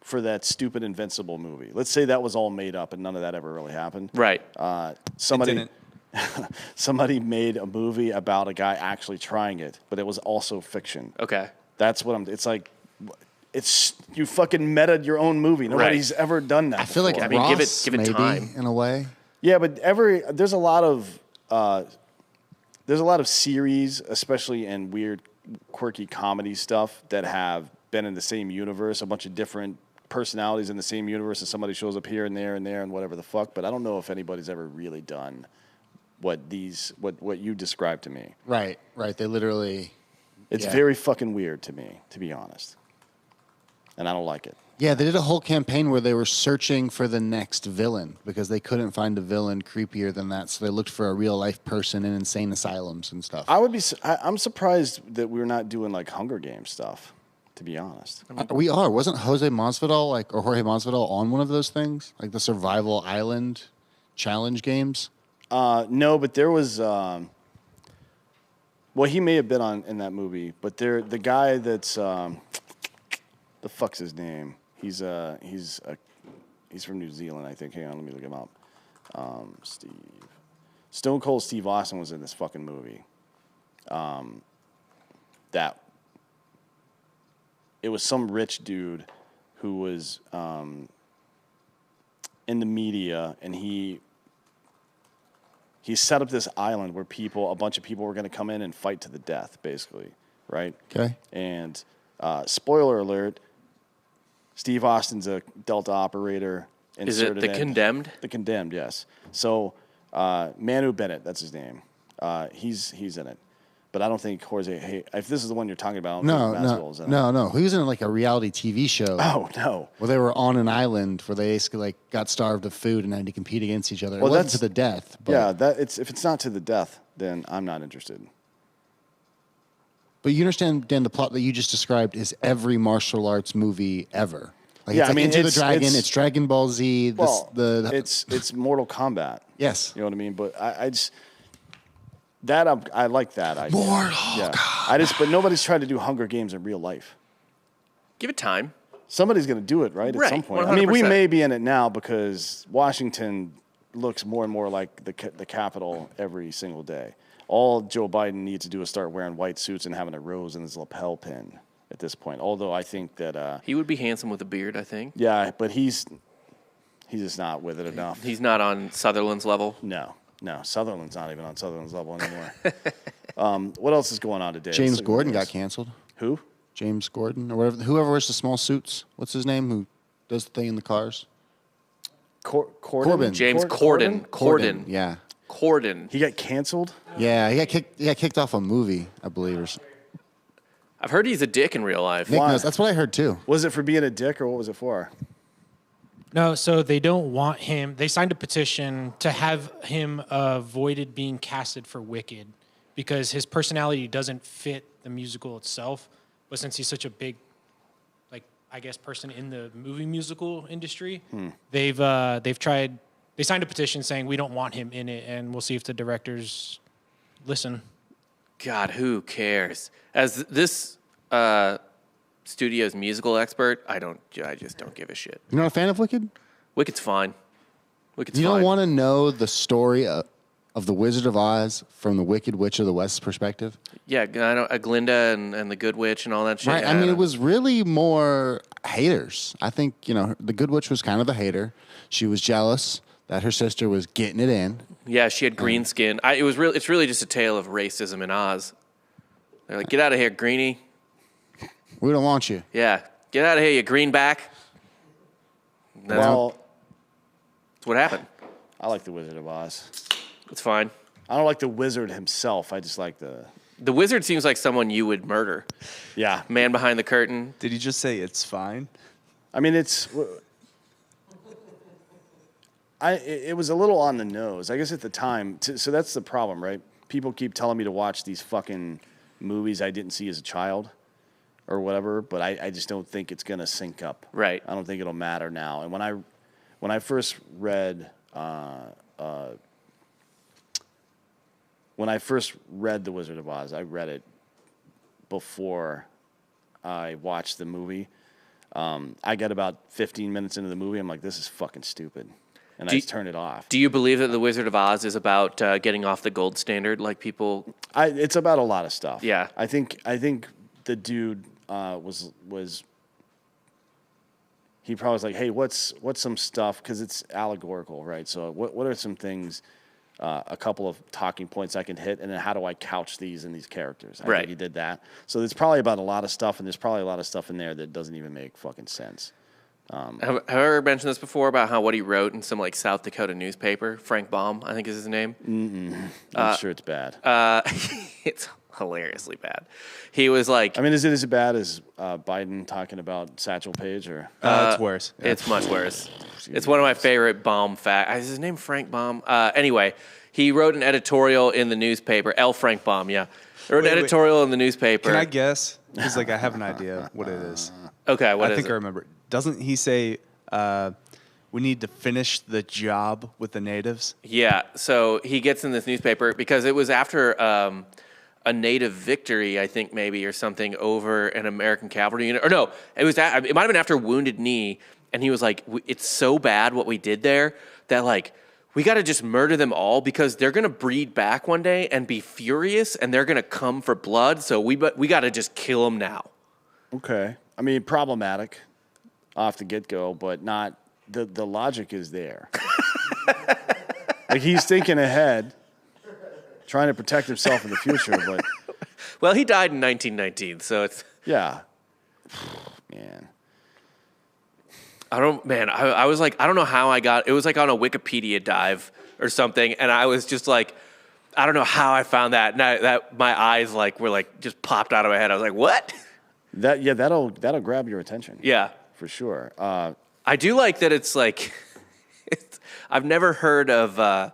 for that stupid Invincible movie, let's say that was all made up and none of that ever really happened. Right. Somebody made a movie about a guy actually trying it, but it was also fiction. Okay. That's what it's like. You fucking meta'd your own movie. Nobody's ever done that. I feel like before. mean, give Ross, it maybe, time. in a way. Yeah, but there's a lot of series, especially in weird, quirky comedy stuff that have been in the same universe, a bunch of different personalities in the same universe, and somebody shows up here and there and whatever the fuck. But I don't know if anybody's ever really done what you described to me. Right. They literally. It's very fucking weird to me, to be honest, and I don't like it. Yeah, they did a whole campaign where they were searching for the next villain because they couldn't find a villain creepier than that. So they looked for a real life person in insane asylums and stuff. I'm surprised that we're not doing like Hunger Games stuff, to be honest. We are. Wasn't Jorge Masvidal on one of those things? Like the Survival Island challenge games? No, but there was. Well, he may have been in that movie, but the guy that's the fuck's his name? He's from New Zealand, I think. Hang on, let me look him up. Stone Cold Steve Austin was in this fucking movie. That it was some rich dude who was in the media, and he set up this island where a bunch of people were going to come in and fight to the death, basically, right? Okay. And spoiler alert, Steve Austin's a Delta operator. Is it The Condemned? The Condemned, yes. So Manu Bennett, that's his name. He's in it. But I don't think Jorge. If this is the one you're talking about, No. He was in like a reality TV show. Oh no! Where they were on an island where they basically like got starved of food and had to compete against each other. Well, it wasn't to the death. But, yeah, if it's not to the death, then I'm not interested. But you understand, Dan, the plot that you just described is every martial arts movie ever. Like, Yeah, it's I like mean, Into the it's- Dragon, it's- it's Dragon Ball Z. It's Mortal Kombat. Yes. You know what I mean? But I just I like that idea. Mortal Kombat. But nobody's tried to do Hunger Games in real life. Give it time. Somebody's going to do it, right? At Right, some point. I mean, we 100%. may be in it now because Washington looks more and more like the capital every single day. All Joe Biden needs to do is start wearing white suits and having a rose in his lapel pin at this point. Although I think that He would be handsome with a beard, I think. yeah, but he's just not with it enough. He's not on Sutherland's level. No. Sutherland's not even on Sutherland's level anymore. What else is going on today? James Let's look at Gordon this. got canceled. Who? James Gordon or whatever, whoever wears the small suits. What's his name? Who does the thing in the cars? Corbin. James Corbin? Corden. Yeah. Corden. He got canceled? Yeah, he got kicked off a movie, I believe. Or I've heard he's a dick in real life. Nick Why? knows. That's what I heard too. Was it for being a dick or what was it for? No, so they don't want him. They signed a petition to have him avoided being casted for Wicked because his personality doesn't fit the musical itself. But since he's such a big, like, I guess, person in the movie musical industry, they've tried. They signed a petition saying we don't want him in it, and we'll see if the directors listen. God, who cares? As this studio's musical expert, I just don't give a shit. You're not a fan of Wicked? Wicked's fine. Wicked's You fine. don't want to know the story of the Wizard of Oz from the Wicked Witch of the West's perspective? Yeah, I know Glinda and the Good Witch and all that shit. Right. Yeah, I mean, know. it was really more haters. I think, the Good Witch was kind of a hater. She was jealous that her sister was getting it in. Yeah, she had green skin. It's really just a tale of racism in Oz. They're like, get out of here, greenie. We don't want you. Yeah, get out of here, you greenback. Well, That's What happened? I like the Wizard of Oz. It's fine. I don't like the wizard himself. I just like The wizard seems like someone you would murder. Yeah. Man behind the curtain. Did he just say it's fine? I mean, it was a little on the nose. I guess at the time, so that's the problem, right? People keep telling me to watch these fucking movies I didn't see as a child or whatever, but I just don't think it's going to sync up. Right. I don't think it'll matter now. And when I first read The Wizard of Oz, I read it before I watched the movie. I got about 15 minutes into the movie. I'm like, this is fucking stupid. And I just turned it off. Do you believe that The Wizard of Oz is about getting off the gold standard like people? It's about a lot of stuff. Yeah. I think the dude was he probably was like, hey, what's some stuff, because it's allegorical, right? So what are some things, a couple of talking points I can hit, and then how do I couch these in these characters? I think he did that. So it's probably about a lot of stuff, and there's probably a lot of stuff in there that doesn't even make fucking sense. Have I ever mentioned this before about what he wrote in some like South Dakota newspaper? Frank Baum, I think is his name. I'm sure it's bad. It's hilariously bad. He was like, I mean, is it as bad as Biden talking about Satchel Paige, or? It's worse. Yeah. It's much worse. It's one of my favorite Baum facts. Is his name Frank Baum? Anyway, he wrote an editorial in the newspaper. L. Frank Baum, yeah. Wrote an editorial in the newspaper. Can I guess? Because I have an idea what it is. Okay, what I is think it? I remember. Doesn't he say we need to finish the job with the natives? Yeah, so he gets in this newspaper because it was after a native victory, I think maybe, or something, over an American cavalry unit. Or no, it might have been after Wounded Knee, and he was like, it's so bad what we did there that, like, we got to just murder them all because they're going to breed back one day and be furious, and they're going to come for blood, so we got to just kill them now. Okay. I mean, problematic off the get-go, but not the logic is there. Like, he's thinking ahead, trying to protect himself in the future, but well, he died in 1919, so it's yeah. Man. I was like, I don't know how it was like on a Wikipedia dive or something, and I was just like, I don't know how I found that. And that my eyes were just popped out of my head. I was like, what? That'll grab your attention. Yeah. For sure. I do like that it's like, I've never heard of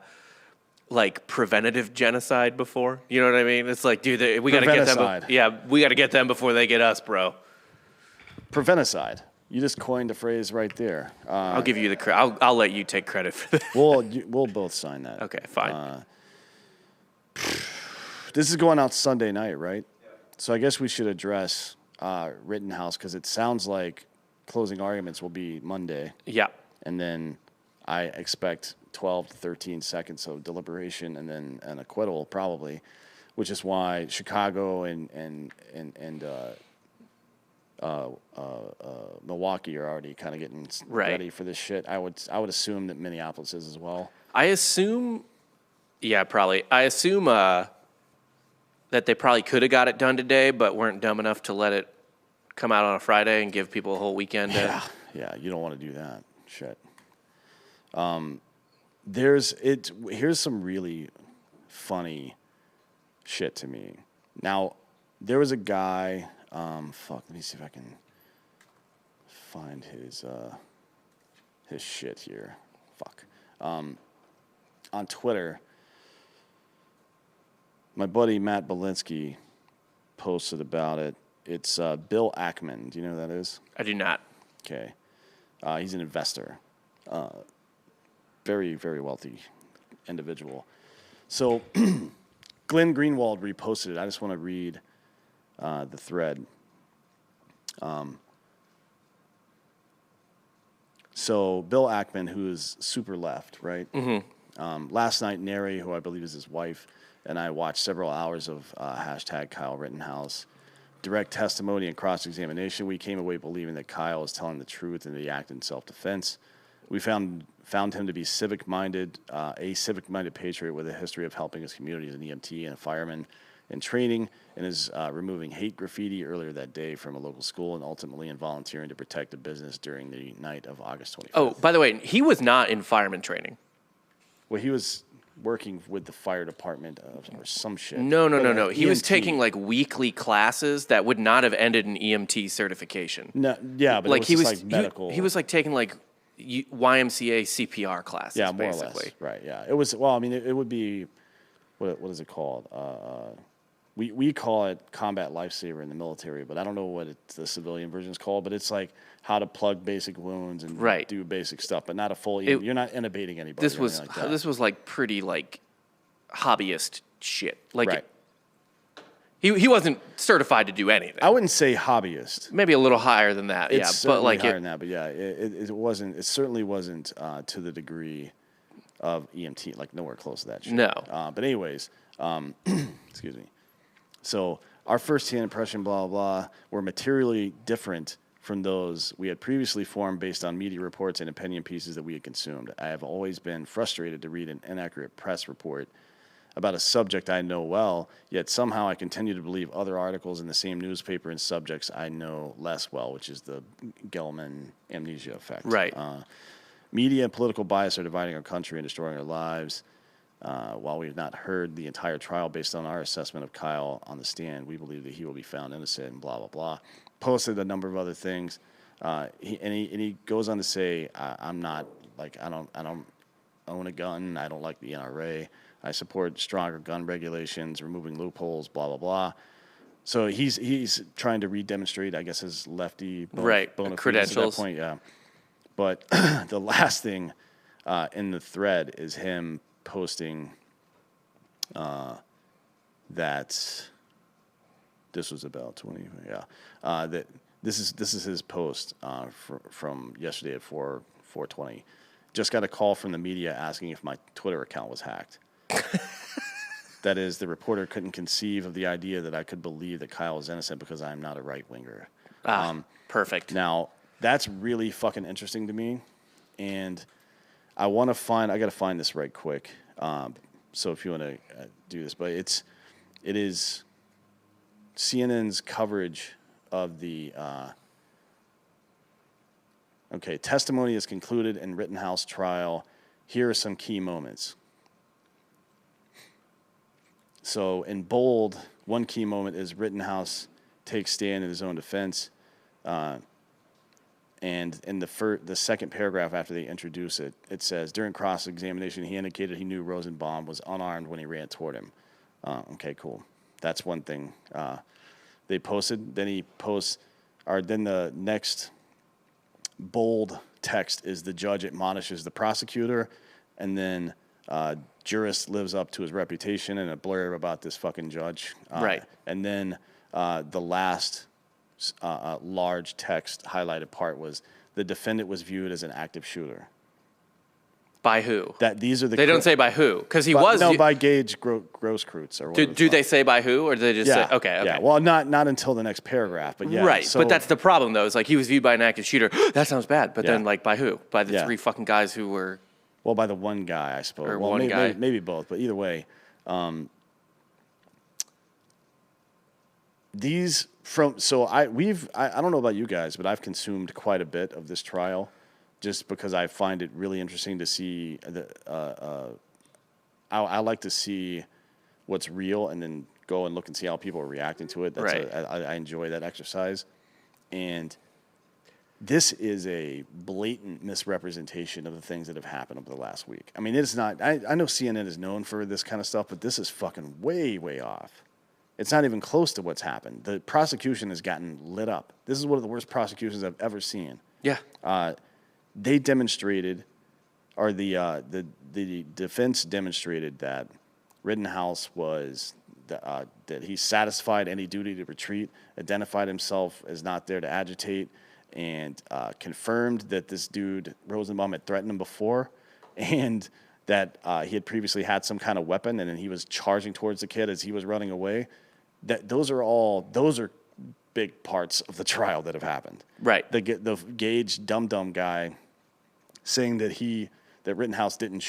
preventative genocide before. You know what I mean? It's like, dude, we got to get them. Yeah, we got to get them before they get us, bro. Preventicide. You just coined a phrase right there. I'll give you the credit. I'll let you take credit for that. We'll both sign that. Okay, fine. This is going out Sunday night, right? Yeah. So I guess we should address Rittenhouse, because it sounds like closing arguments will be Monday. Yeah. And then I expect 12 to 13 seconds of deliberation and then an acquittal probably, which is why Chicago and Milwaukee are already kind of getting ready for this shit. I would assume that Minneapolis is as well. I assume that they probably could have got it done today, but weren't dumb enough to let it come out on a Friday and give people a whole weekend. Yeah, you don't want to do that shit. Here's some really funny shit to me. Now, there was a guy. Let me see if I can find his shit here. On Twitter, my buddy Matt Belinsky posted about it. It's Bill Ackman. Do you know who that is? I do not. Okay. He's an investor. Very, very wealthy individual. So Glenn Greenwald reposted it. I just want to read the thread. So Bill Ackman, who is super left, right? Mm-hmm. Last night, Neri, who I believe is his wife, and I watched several hours of hashtag Kyle Rittenhouse direct testimony and cross-examination. We came away believing that Kyle is telling the truth and that he acted in self-defense. We found him to be civic-minded, a civic-minded patriot with a history of helping his community as an EMT and a fireman. in training and is removing hate graffiti earlier that day from a local school and ultimately in volunteering to protect a business during the night of August 25th. Oh, by the way, he was not in fireman training. Well, he was working with the fire department or some shit. No. He was EMT. taking like weekly classes that would not have ended in EMT certification. No, yeah, but Like it he was was just like medical. He was like taking like YMCA CPR classes. Yeah, more basically. or less. Right. Yeah. It was. Well, I mean, it would be. What is it called? We call it combat lifesaver in the military, but I don't know what the civilian version is called. But it's like how to plug basic wounds and do basic stuff, but not a full. You're not intubating anybody. This was like that. this was like pretty like hobbyist shit. Like right. He wasn't certified to do anything. I wouldn't say hobbyist. Maybe a little higher than that. It's yeah, but like higher than that. But yeah, it wasn't. It certainly wasn't to the degree of EMT. Like nowhere close to that shit. No. But anyways, excuse me. So our first-hand impression, blah, blah, blah, were materially different from those we had previously formed based on media reports and opinion pieces that we had consumed. I have always been frustrated to read an inaccurate press report about a subject I know well, yet somehow I continue to believe other articles in the same newspaper and subjects I know less well, which is the Gelman amnesia effect. Right. Media and political bias are dividing our country and destroying our lives. While we have not heard the entire trial based on our assessment of Kyle on the stand, we believe that he will be found innocent and blah, blah, blah. Posted a number of other things. He goes on to say, I'm not, like, I don't own a gun. I don't like the NRA. I support stronger gun regulations, removing loopholes, blah, blah, blah. So he's trying to re-demonstrate, I guess, his lefty bona credentials. at that point, yeah. But the last thing in the thread is him posting that this was about 20, that this is his post from yesterday at 4:20. Just got a call from the media asking if my Twitter account was hacked. That is, the reporter couldn't conceive of the idea that I could believe that Kyle is innocent because I am not a right-winger. Perfect. Now, that's really fucking interesting to me, and I got to find this right quick. So if you want to do this, but it is CNN's coverage of the, testimony is concluded in Rittenhouse trial. Here are some key moments. So in bold, one key moment is Rittenhouse takes stand in his own defense. And in the second paragraph after they introduce it, it says, during cross-examination, he indicated he knew Rosenbaum was unarmed when he ran toward him. Okay, cool. That's one thing they posted. Then then the next bold text is the judge admonishes the prosecutor, and then jurist lives up to his reputation and a blurb about this fucking judge. Right. And then the last large text highlighted part was the defendant was viewed as an active shooter. By who? They don't say by who, because he was. No, by Gage Grosskreutz or whatever. Do they say by who, or do they just say okay? Yeah. Well, not until the next paragraph, but yeah. Right, so, but that's the problem though. Is like he was viewed by an active shooter. That sounds bad, but then like by who? By the three fucking guys who were. Well, by the one guy, I suppose. Or well, one guy. Maybe both, but either way, I don't know about you guys, but I've consumed quite a bit of this trial, just because I find it really interesting to see. I like to see what's real and then go and look and see how people are reacting to it. I enjoy that exercise, and this is a blatant misrepresentation of the things that have happened over the last week. I mean, it's not. I know CNN is known for this kind of stuff, but this is fucking way, way off. It's not even close to what's happened. The prosecution has gotten lit up. This is one of the worst prosecutions I've ever seen. Yeah. They demonstrated, or the defense demonstrated that Rittenhouse was that he satisfied any duty to retreat, identified himself as not there to agitate, and confirmed that this dude Rosenbaum had threatened him before, and that he had previously had some kind of weapon, and then he was charging towards the kid as he was running away. Those are big parts of the trial that have happened. Right. The Gage dumb guy saying that Rittenhouse didn't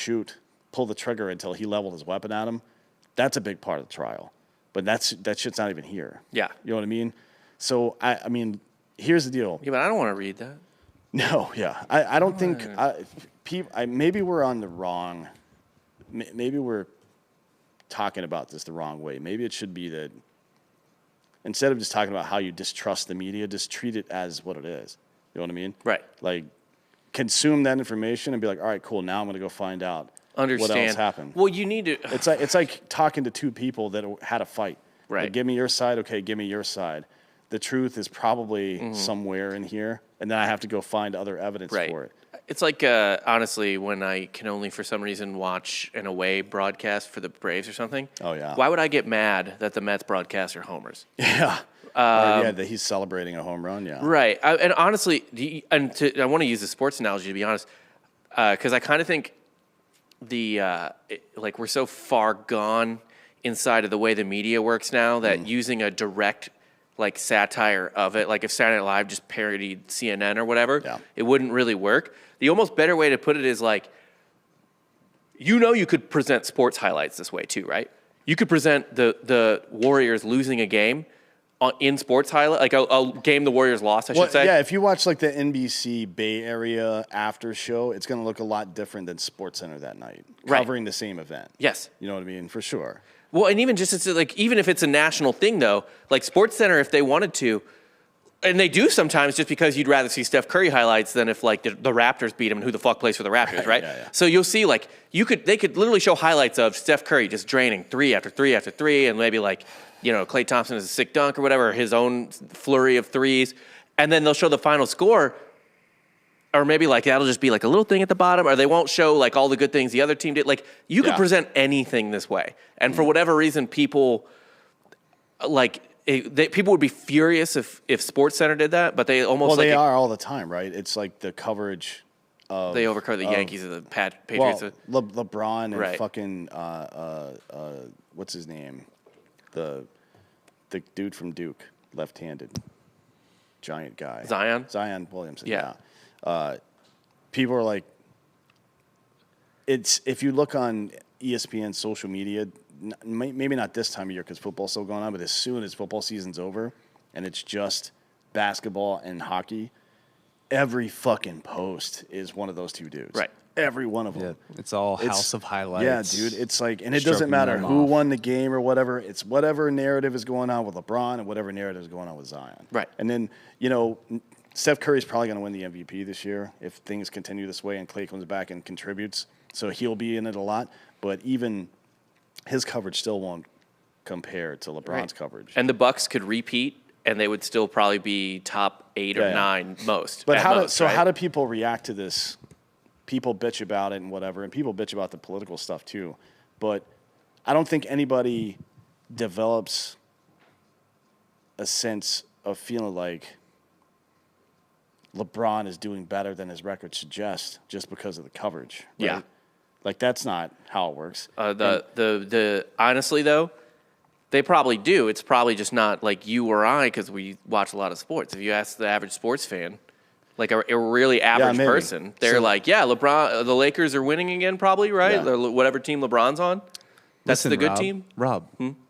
pull the trigger until he leveled his weapon at him. That's a big part of the trial. but that shit's not even here. Yeah. You know what I mean? So I mean, here's the deal. Yeah, but I don't want to read that. No, yeah, I don't think maybe we're on the wrong. Maybe we're talking about this the wrong way. Maybe it should be that instead of just talking about how you distrust the media, just treat it as what it is. You know what I mean? Right. Like, consume that information and be like, all right, cool. Now I'm going to go find out Understand. what else happened. Well, you need to. It's like talking to two people that had a fight. Right. Like, give me your side. Okay, give me your side. The truth is probably somewhere in here, and then I have to go find other evidence for it. It's like, honestly, when I can only for some reason watch an away broadcast for the Braves or something. Oh, yeah. Why would I get mad that the Mets broadcast are homers? Yeah. That he's celebrating a home run. Yeah. Right. And honestly, I want to use the sports analogy to be honest, because I kind of think like we're so far gone inside of the way the media works now that using a direct like satire of it, like if Saturday Night Live just parodied CNN or whatever, it wouldn't really work. The almost better way to put it is like, you could present sports highlights this way too, right? You could present the Warriors losing a game in sports highlight, like a game the Warriors lost, I should say. Yeah, if you watch like the NBC Bay Area after show, it's going to look a lot different than SportsCenter that night, covering the same event. Yes. You know what I mean? For sure. Well, and even just even if it's a national thing though, like SportsCenter, if they wanted to, and they do sometimes, just because you'd rather see Steph Curry highlights than if like the Raptors beat him and who the fuck plays for the Raptors, right? Yeah. So you'll see like they could literally show highlights of Steph Curry just draining 3 after 3 after 3, and maybe like Klay Thompson is a sick dunk or whatever, his own flurry of threes, and then they'll show the final score, or maybe like that'll just be like a little thing at the bottom, or they won't show like all the good things the other team did. Like you could present anything this way, and for whatever reason, people like. People would be furious if SportsCenter did that, but they almost well, they are all the time, right? It's like the coverage of they overcover the Yankees and the Patriots. Well, LeBron and fucking what's his name, the dude from Duke, left-handed, giant guy, Zion Williamson. Yeah. People are like, it's if you look on ESPN social media. Maybe not this time of year because football's still going on, but as soon as football season's over and it's just basketball and hockey, every fucking post is one of those two dudes. Right. Every one of them. Yeah, it's all house of highlights. Yeah, dude. It's like, and it doesn't matter who won the game or whatever. It's whatever narrative is going on with LeBron and whatever narrative is going on with Zion. Right. And then, Steph Curry's probably going to win the MVP this year if things continue this way and Klay comes back and contributes. So he'll be in it a lot. But even his coverage still won't compare to LeBron's coverage. And the Bucks could repeat, and they would still probably be top 8 or 9 most. But how do people react to this? People bitch about it and whatever, and people bitch about the political stuff too. But I don't think anybody develops a sense of feeling like LeBron is doing better than his record suggests just because of the coverage. Right? Yeah. Like, that's not how it works. Honestly, though, they probably do. It's probably just not like you or I because we watch a lot of sports. If you ask the average sports fan, like a really average person, they're like, yeah, LeBron, the Lakers are winning again probably, right? Yeah. Whatever team LeBron's on. That's the good team? Rob,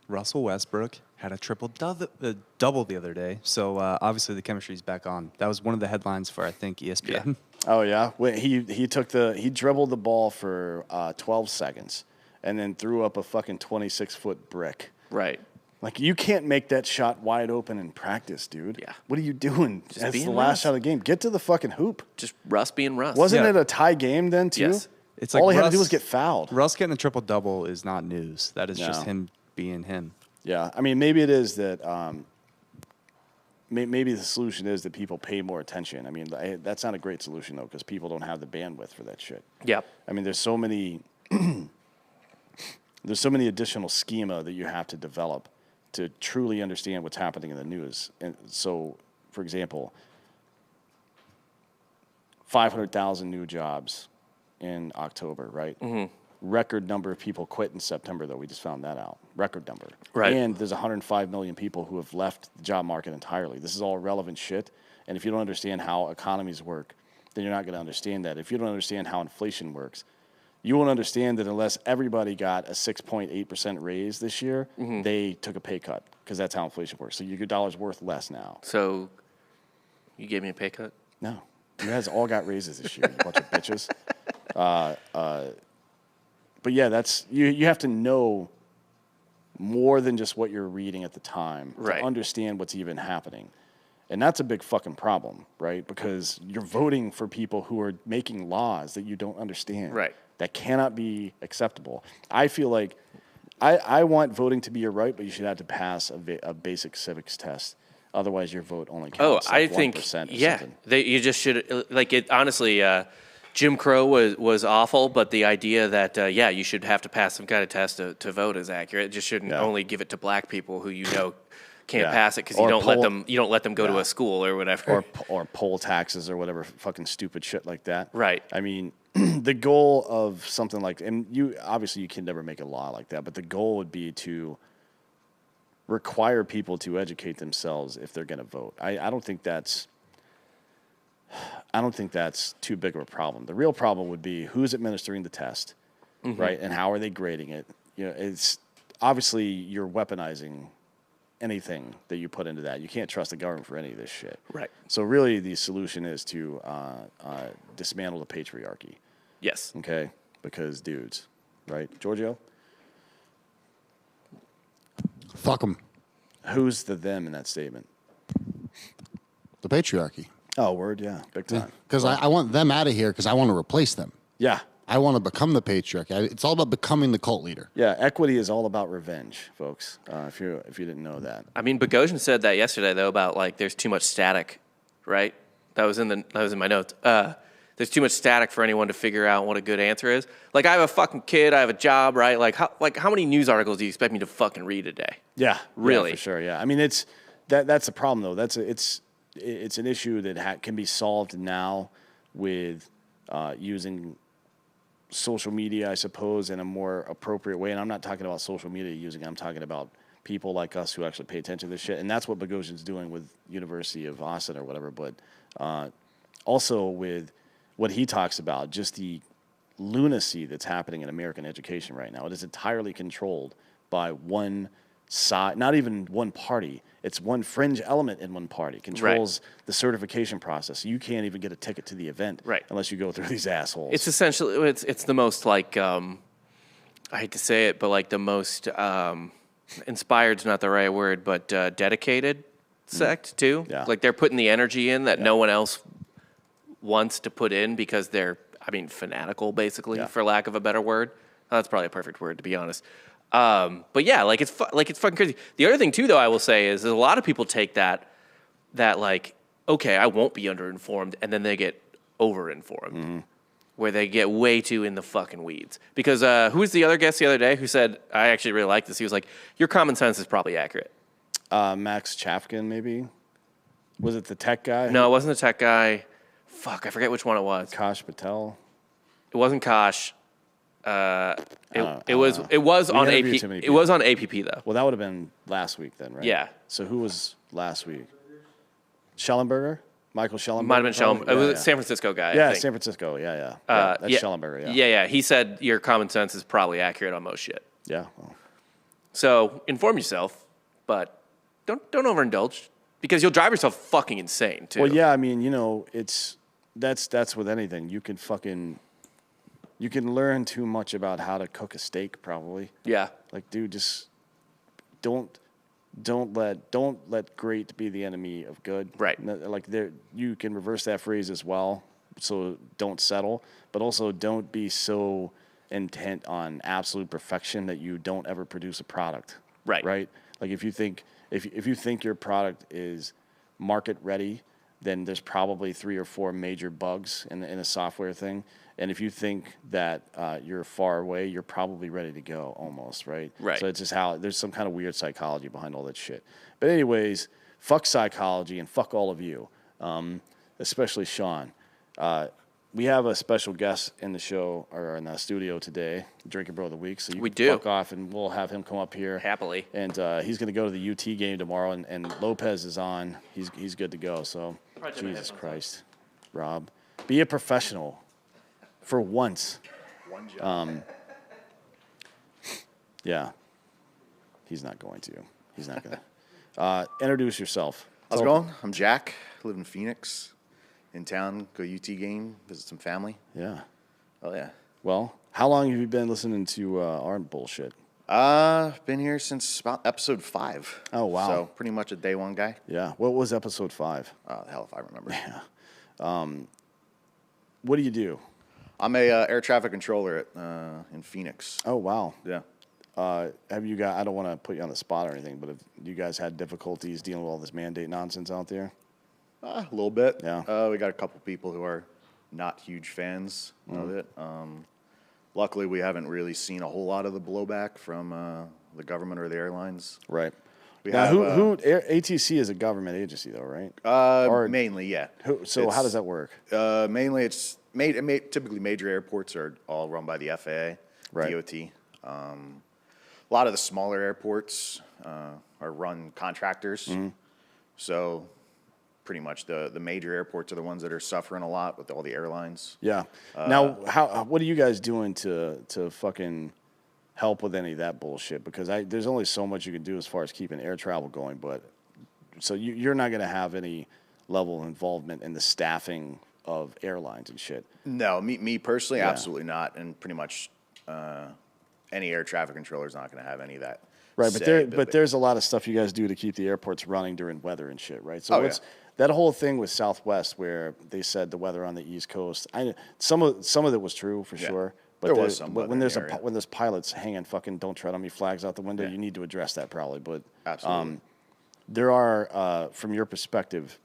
Russell Westbrook had a double the other day. So, obviously, the chemistry's back on. That was one of the headlines for, I think, ESPN. Yeah. Oh yeah, he dribbled the ball for 12 seconds and then threw up a fucking 26-foot brick. Right. Like, you can't make that shot wide open in practice, dude. Yeah. What are you doing? That's the last Russ. shot of the game. Get to the fucking hoop. Just Russ being Russ. Wasn't it a tie game then too? Yes. It's all like he had to do was get fouled. Russ getting a triple-double is not news. That is just him being him. Yeah, I mean, maybe it is that. Maybe the solution is that people pay more attention. I mean, that's not a great solution, though, because people don't have the bandwidth for that shit. Yeah. I mean, there's so many additional schema that you have to develop to truly understand what's happening in the news. And so, for example, 500,000 new jobs in October, right? Mm-hmm. Record number of people quit in September, though. We just found that out. Record number. Right. And there's 105 million people who have left the job market entirely. This is all relevant shit. And if you don't understand how economies work, then you're not going to understand that. If you don't understand how inflation works, you won't understand that unless everybody got a 6.8% raise this year, they took a pay cut because that's how inflation works. So your dollar's worth less now. So you gave me a pay cut? No. You guys all got raises this year, you bunch of bitches. But yeah, that's you have to know more than just what you're reading at the time Right. to understand what's even happening. And that's a big fucking problem, right? Because you're voting for people who are making laws that you don't understand. Right. That cannot be acceptable. I feel like I want voting to be your right, but you should have to pass a basic civics test. Otherwise, your vote only counts. I think, 1% or yeah. something. You just should, like, it. Honestly, Jim Crow was awful, but the idea that, you should have to pass some kind of test to vote is accurate. It just shouldn't only give it to black people who can't pass it because you don't let them go to a school or whatever. Or poll taxes or whatever fucking stupid shit like that. Right. I mean, the goal of something like, and you can never make a law like that, but the goal would be to require people to educate themselves if they're going to vote. I don't think that's too big of a problem. The real problem would be who's administering the test, right? And how are they grading it? You know, it's obviously you're weaponizing anything that you put into that. You can't trust the government for any of this shit. Right. So really the solution is to dismantle the patriarchy. Yes. Okay? Because dudes, right? Giorgio? Fuck them. Who's the them in that statement? The patriarchy. Oh, word, yeah. Big time. Because I want them out of here because I want to replace them. Yeah. I want to become the patriarchy. It's all about becoming the cult leader. Yeah, equity is all about revenge, folks. If you didn't know that. I mean, Bogosian said that yesterday though about like there's too much static, right? That was in my notes. There's too much static for anyone to figure out what a good answer is. Like I have a fucking kid, I have a job, right? Like how many news articles do you expect me to fucking read a day? Yeah, Really? Yeah, for sure. Yeah, I mean that's the problem though. It's an issue that can be solved now with using social media, I suppose, in a more appropriate way. And I'm not talking about social media using it. I'm talking about people like us who actually pay attention to this shit. And that's what Bogosian's doing with University of Austin or whatever. But also with what he talks about, just the lunacy that's happening in American education right now. It is entirely controlled by one side, not even one party. It's one fringe element in one party controls the certification process. You can't even get a ticket to the event unless you go through these assholes. It's essentially it's the most like I hate to say it, but like the most inspired's not the right word, but dedicated sect too. Yeah. Like they're putting the energy in that no one else wants to put in because they're fanatical basically for lack of a better word. That's probably a perfect word to be honest. But yeah, like it's fucking crazy. The other thing too, though, I will say is a lot of people take that like, okay, I won't be underinformed, and then they get overinformed, where they get way too in the fucking weeds. Because who was the other guest the other day who said, I actually really like this? He was like, your common sense is probably accurate. Max Chafkin, maybe? Was it the tech guy? No, it wasn't the tech guy. Fuck, I forget which one it was. Kosh Patel? It wasn't Kosh. It was We on interviewed AP. too many It people. was on APP though. Well, that would have been last week then, right? Yeah. So who was last week? Schellenberger? Michael Schellenberger? Might have been Schellenberger. It was Yeah, a San Francisco guy. I yeah, think. San Francisco. Yeah. That's Schellenberger, yeah. Yeah. He said your common sense is probably accurate on most shit. Yeah. Well, So inform yourself, but don't overindulge because you'll drive yourself fucking insane too. well, yeah, I mean, that's with anything. You can learn too much about how to cook a steak, probably. Yeah. Like, dude, just don't let great be the enemy of good. Right. Like you can reverse that phrase as well. So don't settle, but also don't be so intent on absolute perfection that you don't ever produce a product. Right. Right. Like if you think your product is market ready, then there's probably 3 or 4 major bugs in a software thing. And if you think that you're far away, you're probably ready to go almost, right? Right. So it's just there's some kind of weird psychology behind all that shit. But anyways, fuck psychology and fuck all of you, especially Sean. We have a special guest in the show or in the studio today, Drinkin' Bro of the Week. So you We can do. fuck off and we'll have him come up here. Happily. And he's going to go to the UT game tomorrow, and Lopez is on. He's good to go. So Jesus Christ, Rob, be a professional for once. Yeah. He's not going to. He's not going to. Introduce yourself. How's it going? I'm Jack. Live in Phoenix. In town. Go UT game. Visit some family. Yeah. Oh, yeah. Well, how long have you been listening to our bullshit? Been here since about episode 5. Oh, wow. So pretty much a day one guy. Yeah. What was episode 5? Hell if I remember. Yeah. What do you do? I'm a air traffic controller in Phoenix. Oh, wow. Yeah. Have you got, I don't want to put you on the spot or anything, but have you guys had difficulties dealing with all this mandate nonsense out there? A little bit. Yeah. We got a couple people who are not huge fans of it. Luckily, we haven't really seen a whole lot of the blowback from the government or the airlines. Right. We Now, have, ATC is a government agency, though, right? mainly, yeah. So how does that work? Mainly, it's typically major airports are all run by the FAA, Right. DOT. A lot of the smaller airports are run contractors. So pretty much the major airports are the ones that are suffering a lot with all the airlines. Yeah. Now, what are you guys doing to fucking help with any of that bullshit? Because there's only so much you can do as far as keeping air travel going. But so you're not going to have any level of involvement in the staffing of airlines and shit. No, me personally, Yeah. absolutely not. And pretty much any air traffic controller is not going to have any of that. Right, say, but there's a lot of stuff you guys do to keep the airports running during weather and shit, right? So Oh, yeah. that whole thing with Southwest where they said the weather on the East Coast. Some of it was true for Yeah. sure. But There was some weather when in there's the area. when there's pilots hanging fucking "Don't tread on me" flags out the window, Yeah. you need to address that probably. But Absolutely. there are, from your perspective,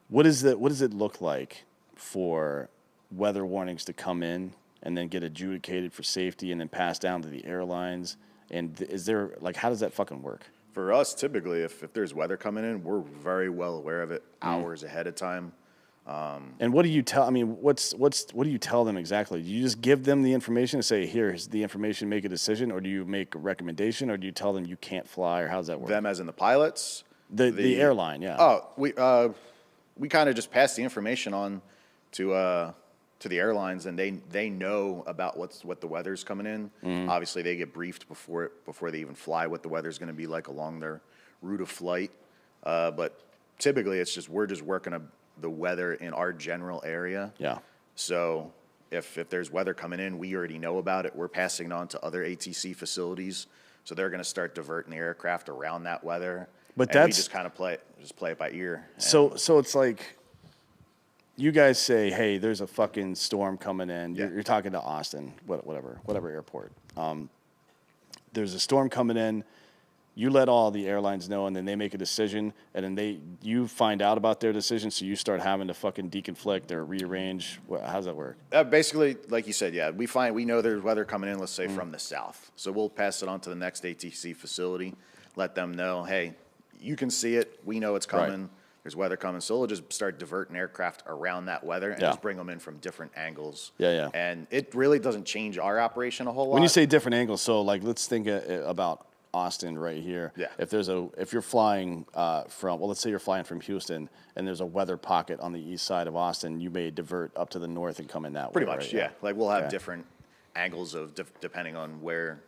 what does it look like for weather warnings to come in and then get adjudicated for safety and then passed down to the airlines? And is there, like, how does that fucking work? For us, typically, if there's weather coming in, we're very well aware of it hours ahead of time. And what do you tell? I mean, what do you tell them exactly? Do you just give them the information and say, "Here's the information, make a decision," or do you make a recommendation, or do you tell them you can't fly, or how does that work? Them as in the pilots. The airline, yeah. Oh, we kind of just pass the information on to the airlines, and they know about what the weather's coming in. Obviously, they get briefed before they even fly what the weather's going to be like along their route of flight. But typically, it's just we're just working the weather in our general area. Yeah. So if there's weather coming in, we already know about it. We're passing it on to other ATC facilities, so they're going to start diverting the aircraft around that weather. But and we that's- just kind of play it by ear. So it's like you guys say, "Hey, there's a fucking storm coming in." Yeah. You're talking to Austin, whatever airport. There's a storm coming in. You let all the airlines know, and then they make a decision, and then you find out about their decision, so you start having to fucking deconflict or rearrange. How does that work? Basically, like you said, yeah, we know there's weather coming in, let's say from the south. So we'll pass it on to the next ATC facility, let them know, hey, you can see it, we know it's coming, Right. there's weather coming. So we'll just start diverting aircraft around that weather and Yeah. just bring them in from different angles. Yeah. And it really doesn't change our operation a whole lot. When you say different angles, so like let's think about Austin right here. Yeah. If you're flying let's say you're flying from Houston and there's a weather pocket on the east side of Austin, you may divert up to the north and come in that Pretty way. much, right? yeah. Like we'll have Okay. different angles of depending on where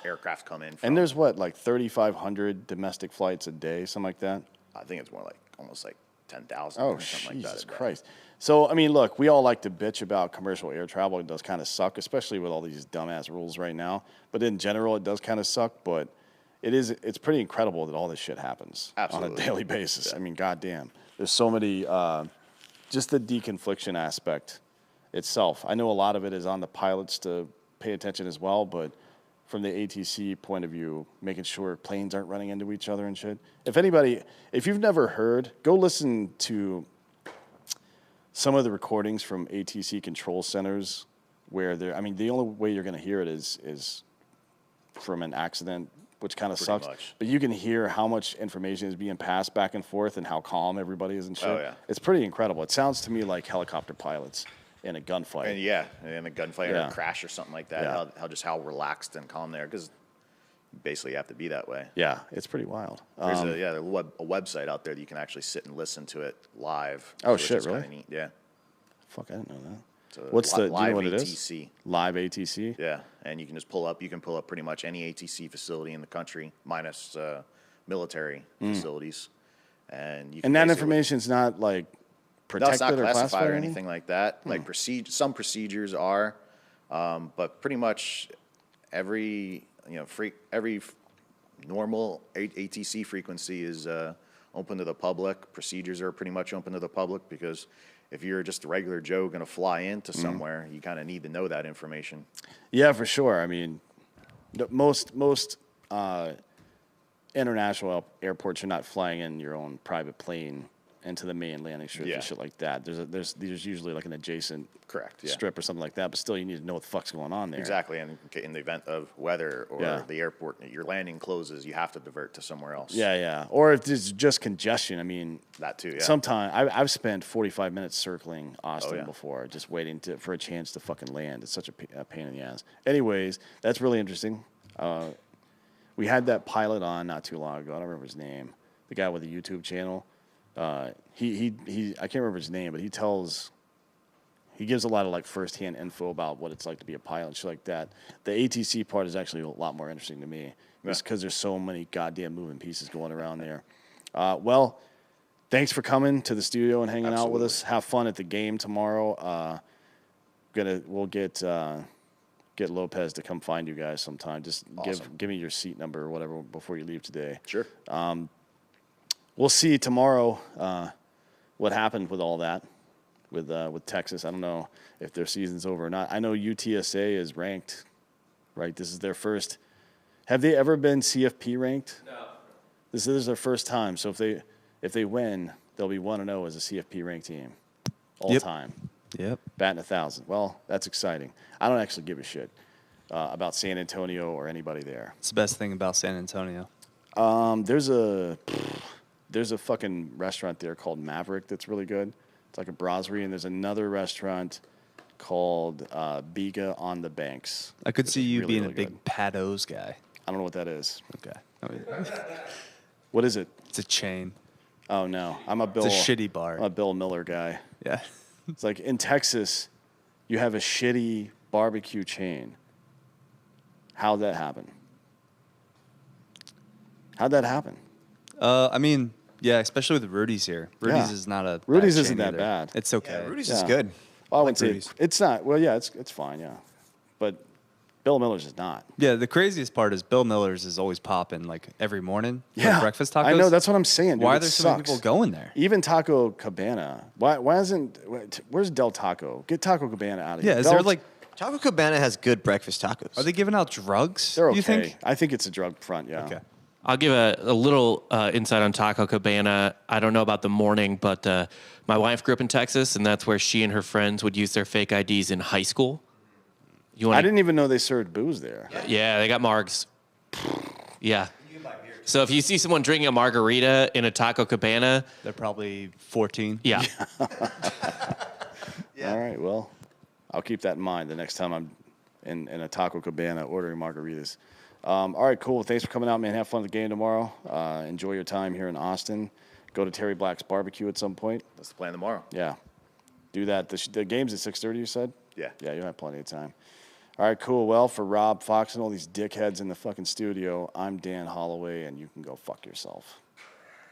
aircraft come in from. And there's what, like 3,500 domestic flights a day, something like that? I think it's more like almost like 10,000 Oh, or something like that. Jesus a day. Christ. So, I mean, look, we all like to bitch about commercial air travel. It does kind of suck, especially with all these dumbass rules right now. But in general, it does kind of suck. But it's pretty incredible that all this shit happens on a Absolutely. daily basis. I mean, goddamn. There's so many, just the deconfliction aspect itself. I know a lot of it is on the pilots to pay attention as well, but from the ATC point of view, making sure planes aren't running into each other and shit. If you've never heard, go listen to some of the recordings from ATC control centers where the only way you're going to hear it is from an accident, which kind of sucks. much. But you can hear how much information is being passed back and forth and how calm everybody is and shit. Oh, yeah. It's pretty incredible. It sounds to me like helicopter pilots in a gunfight. And yeah, in a gunfight or Yeah. a crash or something like that, Yeah. how relaxed and calm they are, because basically you have to be that way. Yeah, it's pretty wild. There's a website out there that you can actually sit and listen to it live. Oh, which shit, is kinda really? neat. Yeah. Fuck, I didn't know that. What's the? Do you live know what it is? ATC. Live ATC. Yeah, and you can just pull up. You can pull up pretty much any ATC facility in the country, minus military facilities, and you can And that basically- information's not like No, protected it's not or classified or anything? anything like that. Like some procedures are, but pretty much every normal ATC frequency is open to the public. Procedures are pretty much open to the public because if you're just a regular Joe going to fly into somewhere, you kind of need to know that information. Yeah, for sure. I mean, most international airports, you're not flying in your own private plane into the main landing strip Yeah. and shit like that. There's usually like an adjacent Correct, yeah. strip or something like that, but still you need to know what the fuck's going on there. Exactly, and in the event of weather or Yeah. the airport, your landing closes, you have to divert to somewhere else. Yeah, yeah. Or if there's just congestion, I mean, That too, yeah. Sometimes I've spent 45 minutes circling Austin yeah. before, just waiting for a chance to fucking land. It's such a pain in the ass. Anyways, that's really interesting. We had that pilot on not too long ago. I don't remember his name. The guy with the YouTube channel. He I can't remember his name, but he gives a lot of like firsthand info about what it's like to be a pilot and shit like that. The ATC part is actually a lot more interesting to me, just because there's so many goddamn moving pieces going around there. Well, thanks for coming to the studio and hanging out with us. Have fun at the game tomorrow. We'll get Lopez to come find you guys sometime. Just give me your seat number or whatever before you leave today. Sure. We'll see tomorrow what happened with all that with Texas. I don't know if their season's over or not. I know UTSA is ranked, right? This is their first. Have they ever been CFP ranked? No. This is their first time. So if they win, they'll be 1-0 as a CFP ranked team all time. Yep. Batting 1,000. Well, that's exciting. I don't actually give a shit about San Antonio or anybody there. It's the best thing about San Antonio. There's a fucking restaurant there called Maverick that's really good. It's like a brasserie, and there's another restaurant called Biga on the Banks. I could It's see you really, being really a big good. Pat O's guy. I don't know what that is. Okay. I mean, What is it? it's a chain. Oh no, I'm a Bill. It's a shitty bar. I'm a Bill Miller guy. Yeah. It's like in Texas, you have a shitty barbecue chain. How'd that happen? I mean, yeah, especially with Rudy's here. Rudy's Yeah. is not a Rudy's bad isn't chain that either. bad. It's okay. Yeah, Rudy's Yeah. is good. Well, I wouldn't say Rudy's. it's not. Well, yeah, it's fine, yeah. But Bill Miller's is not. Yeah, the craziest part is Bill Miller's is always popping like every morning. for Yeah, breakfast tacos. I know. That's what I'm saying. Dude. Why It are there so many sucks. people going there? Even Taco Cabana. Why isn't? Where's Del Taco? Get Taco Cabana out of here. Yeah, is Del- there like, Taco Cabana has good breakfast tacos. are they giving out drugs? They're okay. You think? I think it's a drug front. Yeah. Okay. I'll give a little insight on Taco Cabana. I don't know about the morning, but my wife grew up in Texas, and that's where she and her friends would use their fake IDs in high school. You want? I didn't even know they served booze there. Yeah, they got margs. Yeah. So if you see someone drinking a margarita in a Taco Cabana, They're probably 14. yeah. All right. Well, I'll keep that in mind the next time I'm in a Taco Cabana ordering margaritas. All right, cool. Thanks for coming out, man. Have fun at the game tomorrow. Enjoy your time here in Austin. Go to Terry Black's barbecue at some point. That's the plan tomorrow. Yeah. Do that. The game's at 6:30, you said? Yeah. Yeah, you'll have plenty of time. All right, cool. Well, for Rob, Fox, and all these dickheads in the fucking studio, I'm Dan Holloway, and you can go fuck yourself.